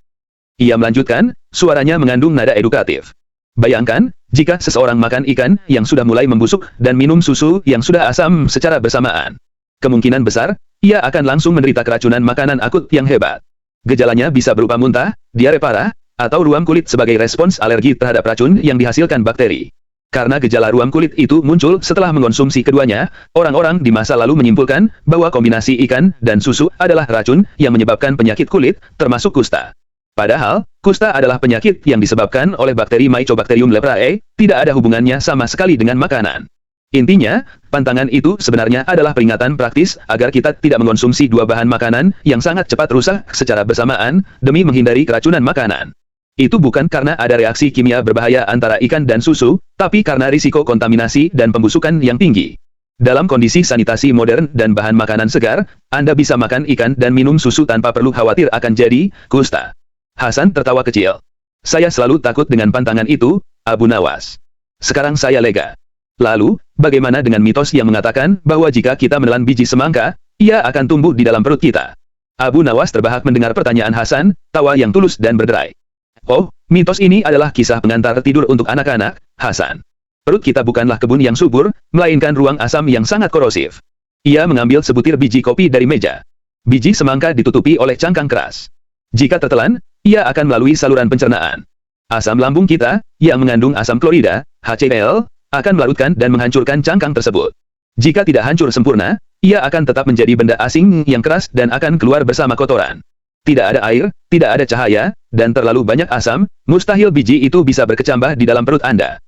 Ia melanjutkan, suaranya mengandung nada edukatif. Bayangkan, jika seseorang makan ikan yang sudah mulai membusuk dan minum susu yang sudah asam secara bersamaan. Kemungkinan besar, ia akan langsung menderita keracunan makanan akut yang hebat. Gejalanya bisa berupa muntah, diare parah, atau ruam kulit sebagai respons alergi terhadap racun yang dihasilkan bakteri. Karena gejala ruam kulit itu muncul setelah mengonsumsi keduanya, orang-orang di masa lalu menyimpulkan bahwa kombinasi ikan dan susu adalah racun yang menyebabkan penyakit kulit, termasuk kusta. Padahal, kusta adalah penyakit yang disebabkan oleh bakteri Mycobacterium leprae, tidak ada hubungannya sama sekali dengan makanan. Intinya, pantangan itu sebenarnya adalah peringatan praktis agar kita tidak mengonsumsi dua bahan makanan yang sangat cepat rusak secara bersamaan, demi menghindari keracunan makanan. Itu bukan karena ada reaksi kimia berbahaya antara ikan dan susu, tapi karena risiko kontaminasi dan pembusukan yang tinggi. Dalam kondisi sanitasi modern dan bahan makanan segar, Anda bisa makan ikan dan minum susu tanpa perlu khawatir akan jadi kusta. Hasan tertawa kecil. Saya selalu takut dengan pantangan itu, Abu Nawas. Sekarang saya lega. Lalu, bagaimana dengan mitos yang mengatakan bahwa jika kita menelan biji semangka, ia akan tumbuh di dalam perut kita? Abu Nawas terbahak mendengar pertanyaan Hasan, tawa yang tulus dan berderai. Oh, mitos ini adalah kisah pengantar tidur untuk anak-anak, Hasan. Perut kita bukanlah kebun yang subur, melainkan ruang asam yang sangat korosif. Ia mengambil sebutir biji kopi dari meja. Biji semangka ditutupi oleh cangkang keras. Jika tertelan, ia akan melalui saluran pencernaan. Asam lambung kita, yang mengandung asam klorida, HCl, akan melarutkan dan menghancurkan cangkang tersebut. Jika tidak hancur sempurna, ia akan tetap menjadi benda asing yang keras dan akan keluar bersama kotoran. Tidak ada air, tidak ada cahaya, dan terlalu banyak asam, mustahil biji itu bisa berkecambah di dalam perut Anda.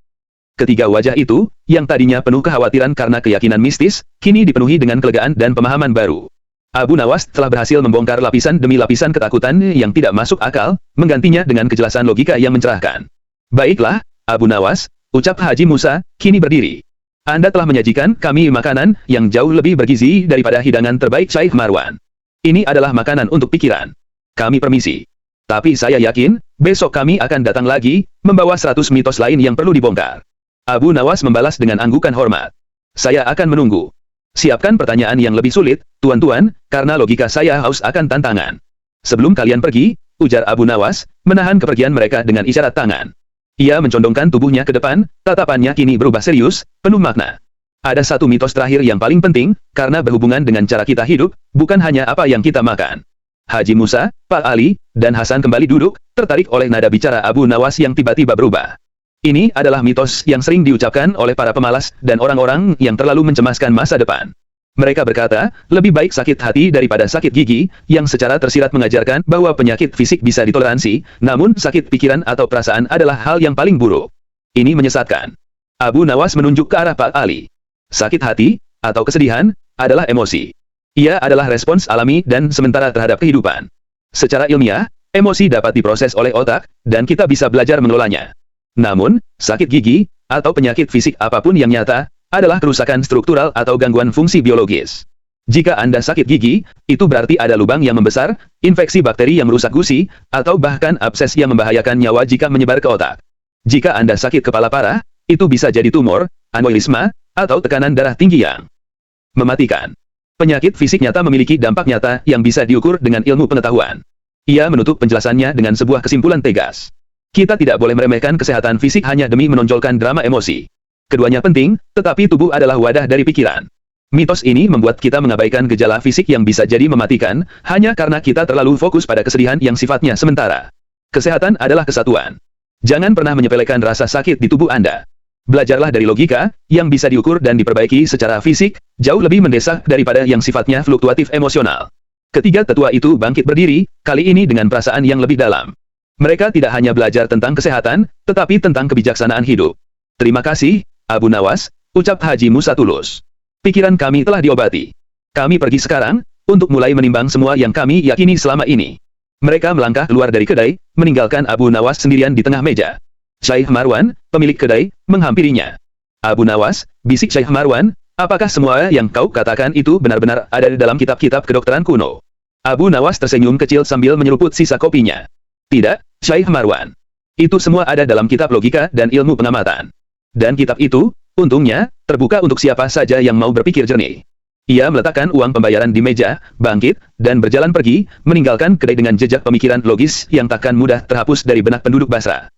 Ketiga wajah itu, yang tadinya penuh kekhawatiran karena keyakinan mistis, kini dipenuhi dengan kelegaan dan pemahaman baru. Abu Nawas telah berhasil membongkar lapisan demi lapisan ketakutan yang tidak masuk akal, menggantinya dengan kejelasan logika yang mencerahkan. Baiklah, Abu Nawas, ucap Haji Musa, kini berdiri. Anda telah menyajikan kami makanan yang jauh lebih bergizi daripada hidangan terbaik Syekh Marwan. Ini adalah makanan untuk pikiran. Kami permisi. Tapi saya yakin, besok kami akan datang lagi, membawa 100 mitos lain yang perlu dibongkar. Abu Nawas membalas dengan anggukan hormat. Saya akan menunggu. Siapkan pertanyaan yang lebih sulit, tuan-tuan, karena logika saya haus akan tantangan. Sebelum kalian pergi, ujar Abu Nawas, menahan kepergian mereka dengan isyarat tangan. Ia mencondongkan tubuhnya ke depan, tatapannya kini berubah serius, penuh makna. Ada satu mitos terakhir yang paling penting, karena berhubungan dengan cara kita hidup, bukan hanya apa yang kita makan. Haji Musa, Pak Ali, dan Hasan kembali duduk, tertarik oleh nada bicara Abu Nawas yang tiba-tiba berubah. Ini adalah mitos yang sering diucapkan oleh para pemalas dan orang-orang yang terlalu mencemaskan masa depan. Mereka berkata, lebih baik sakit hati daripada sakit gigi, yang secara tersirat mengajarkan bahwa penyakit fisik bisa ditoleransi, namun sakit pikiran atau perasaan adalah hal yang paling buruk. Ini menyesatkan. Abu Nawas menunjuk ke arah Pak Ali. Sakit hati, atau kesedihan, adalah emosi. Ia adalah respons alami dan sementara terhadap kehidupan. Secara ilmiah, emosi dapat diproses oleh otak, dan kita bisa belajar mengelolanya. Namun, sakit gigi, atau penyakit fisik apapun yang nyata, adalah kerusakan struktural atau gangguan fungsi biologis. Jika Anda sakit gigi, itu berarti ada lubang yang membesar, infeksi bakteri yang merusak gusi, atau bahkan abses yang membahayakan nyawa jika menyebar ke otak. Jika Anda sakit kepala parah, itu bisa jadi tumor, aneurisma, atau tekanan darah tinggi yang mematikan. Penyakit fisik nyata memiliki dampak nyata yang bisa diukur dengan ilmu pengetahuan. Ia menutup penjelasannya dengan sebuah kesimpulan tegas. Kita tidak boleh meremehkan kesehatan fisik hanya demi menonjolkan drama emosi. Keduanya penting, tetapi tubuh adalah wadah dari pikiran. Mitos ini membuat kita mengabaikan gejala fisik yang bisa jadi mematikan, hanya karena kita terlalu fokus pada kesedihan yang sifatnya sementara. Kesehatan adalah kesatuan. Jangan pernah menyepelekan rasa sakit di tubuh Anda. Belajarlah dari logika, yang bisa diukur dan diperbaiki secara fisik, jauh lebih mendesak daripada yang sifatnya fluktuatif emosional. Ketiga tetua itu bangkit berdiri, kali ini dengan perasaan yang lebih dalam. Mereka tidak hanya belajar tentang kesehatan, tetapi tentang kebijaksanaan hidup. Terima kasih, Abu Nawas, ucap Haji Musa tulus. Pikiran kami telah diobati. Kami pergi sekarang, untuk mulai menimbang semua yang kami yakini selama ini. Mereka melangkah keluar dari kedai, meninggalkan Abu Nawas sendirian di tengah meja. Syekh Marwan, pemilik kedai, menghampirinya. Abu Nawas, bisik Syekh Marwan, apakah semua yang kau katakan itu benar-benar ada di dalam kitab-kitab kedokteran kuno? Abu Nawas tersenyum kecil sambil menyeruput sisa kopinya. Tidak, Syekh Marwan. Itu semua ada dalam kitab logika dan ilmu pengamatan. Dan kitab itu, untungnya, terbuka untuk siapa saja yang mau berpikir jernih. Ia meletakkan uang pembayaran di meja, bangkit, dan berjalan pergi, meninggalkan kedai dengan jejak pemikiran logis yang takkan mudah terhapus dari benak penduduk Basra.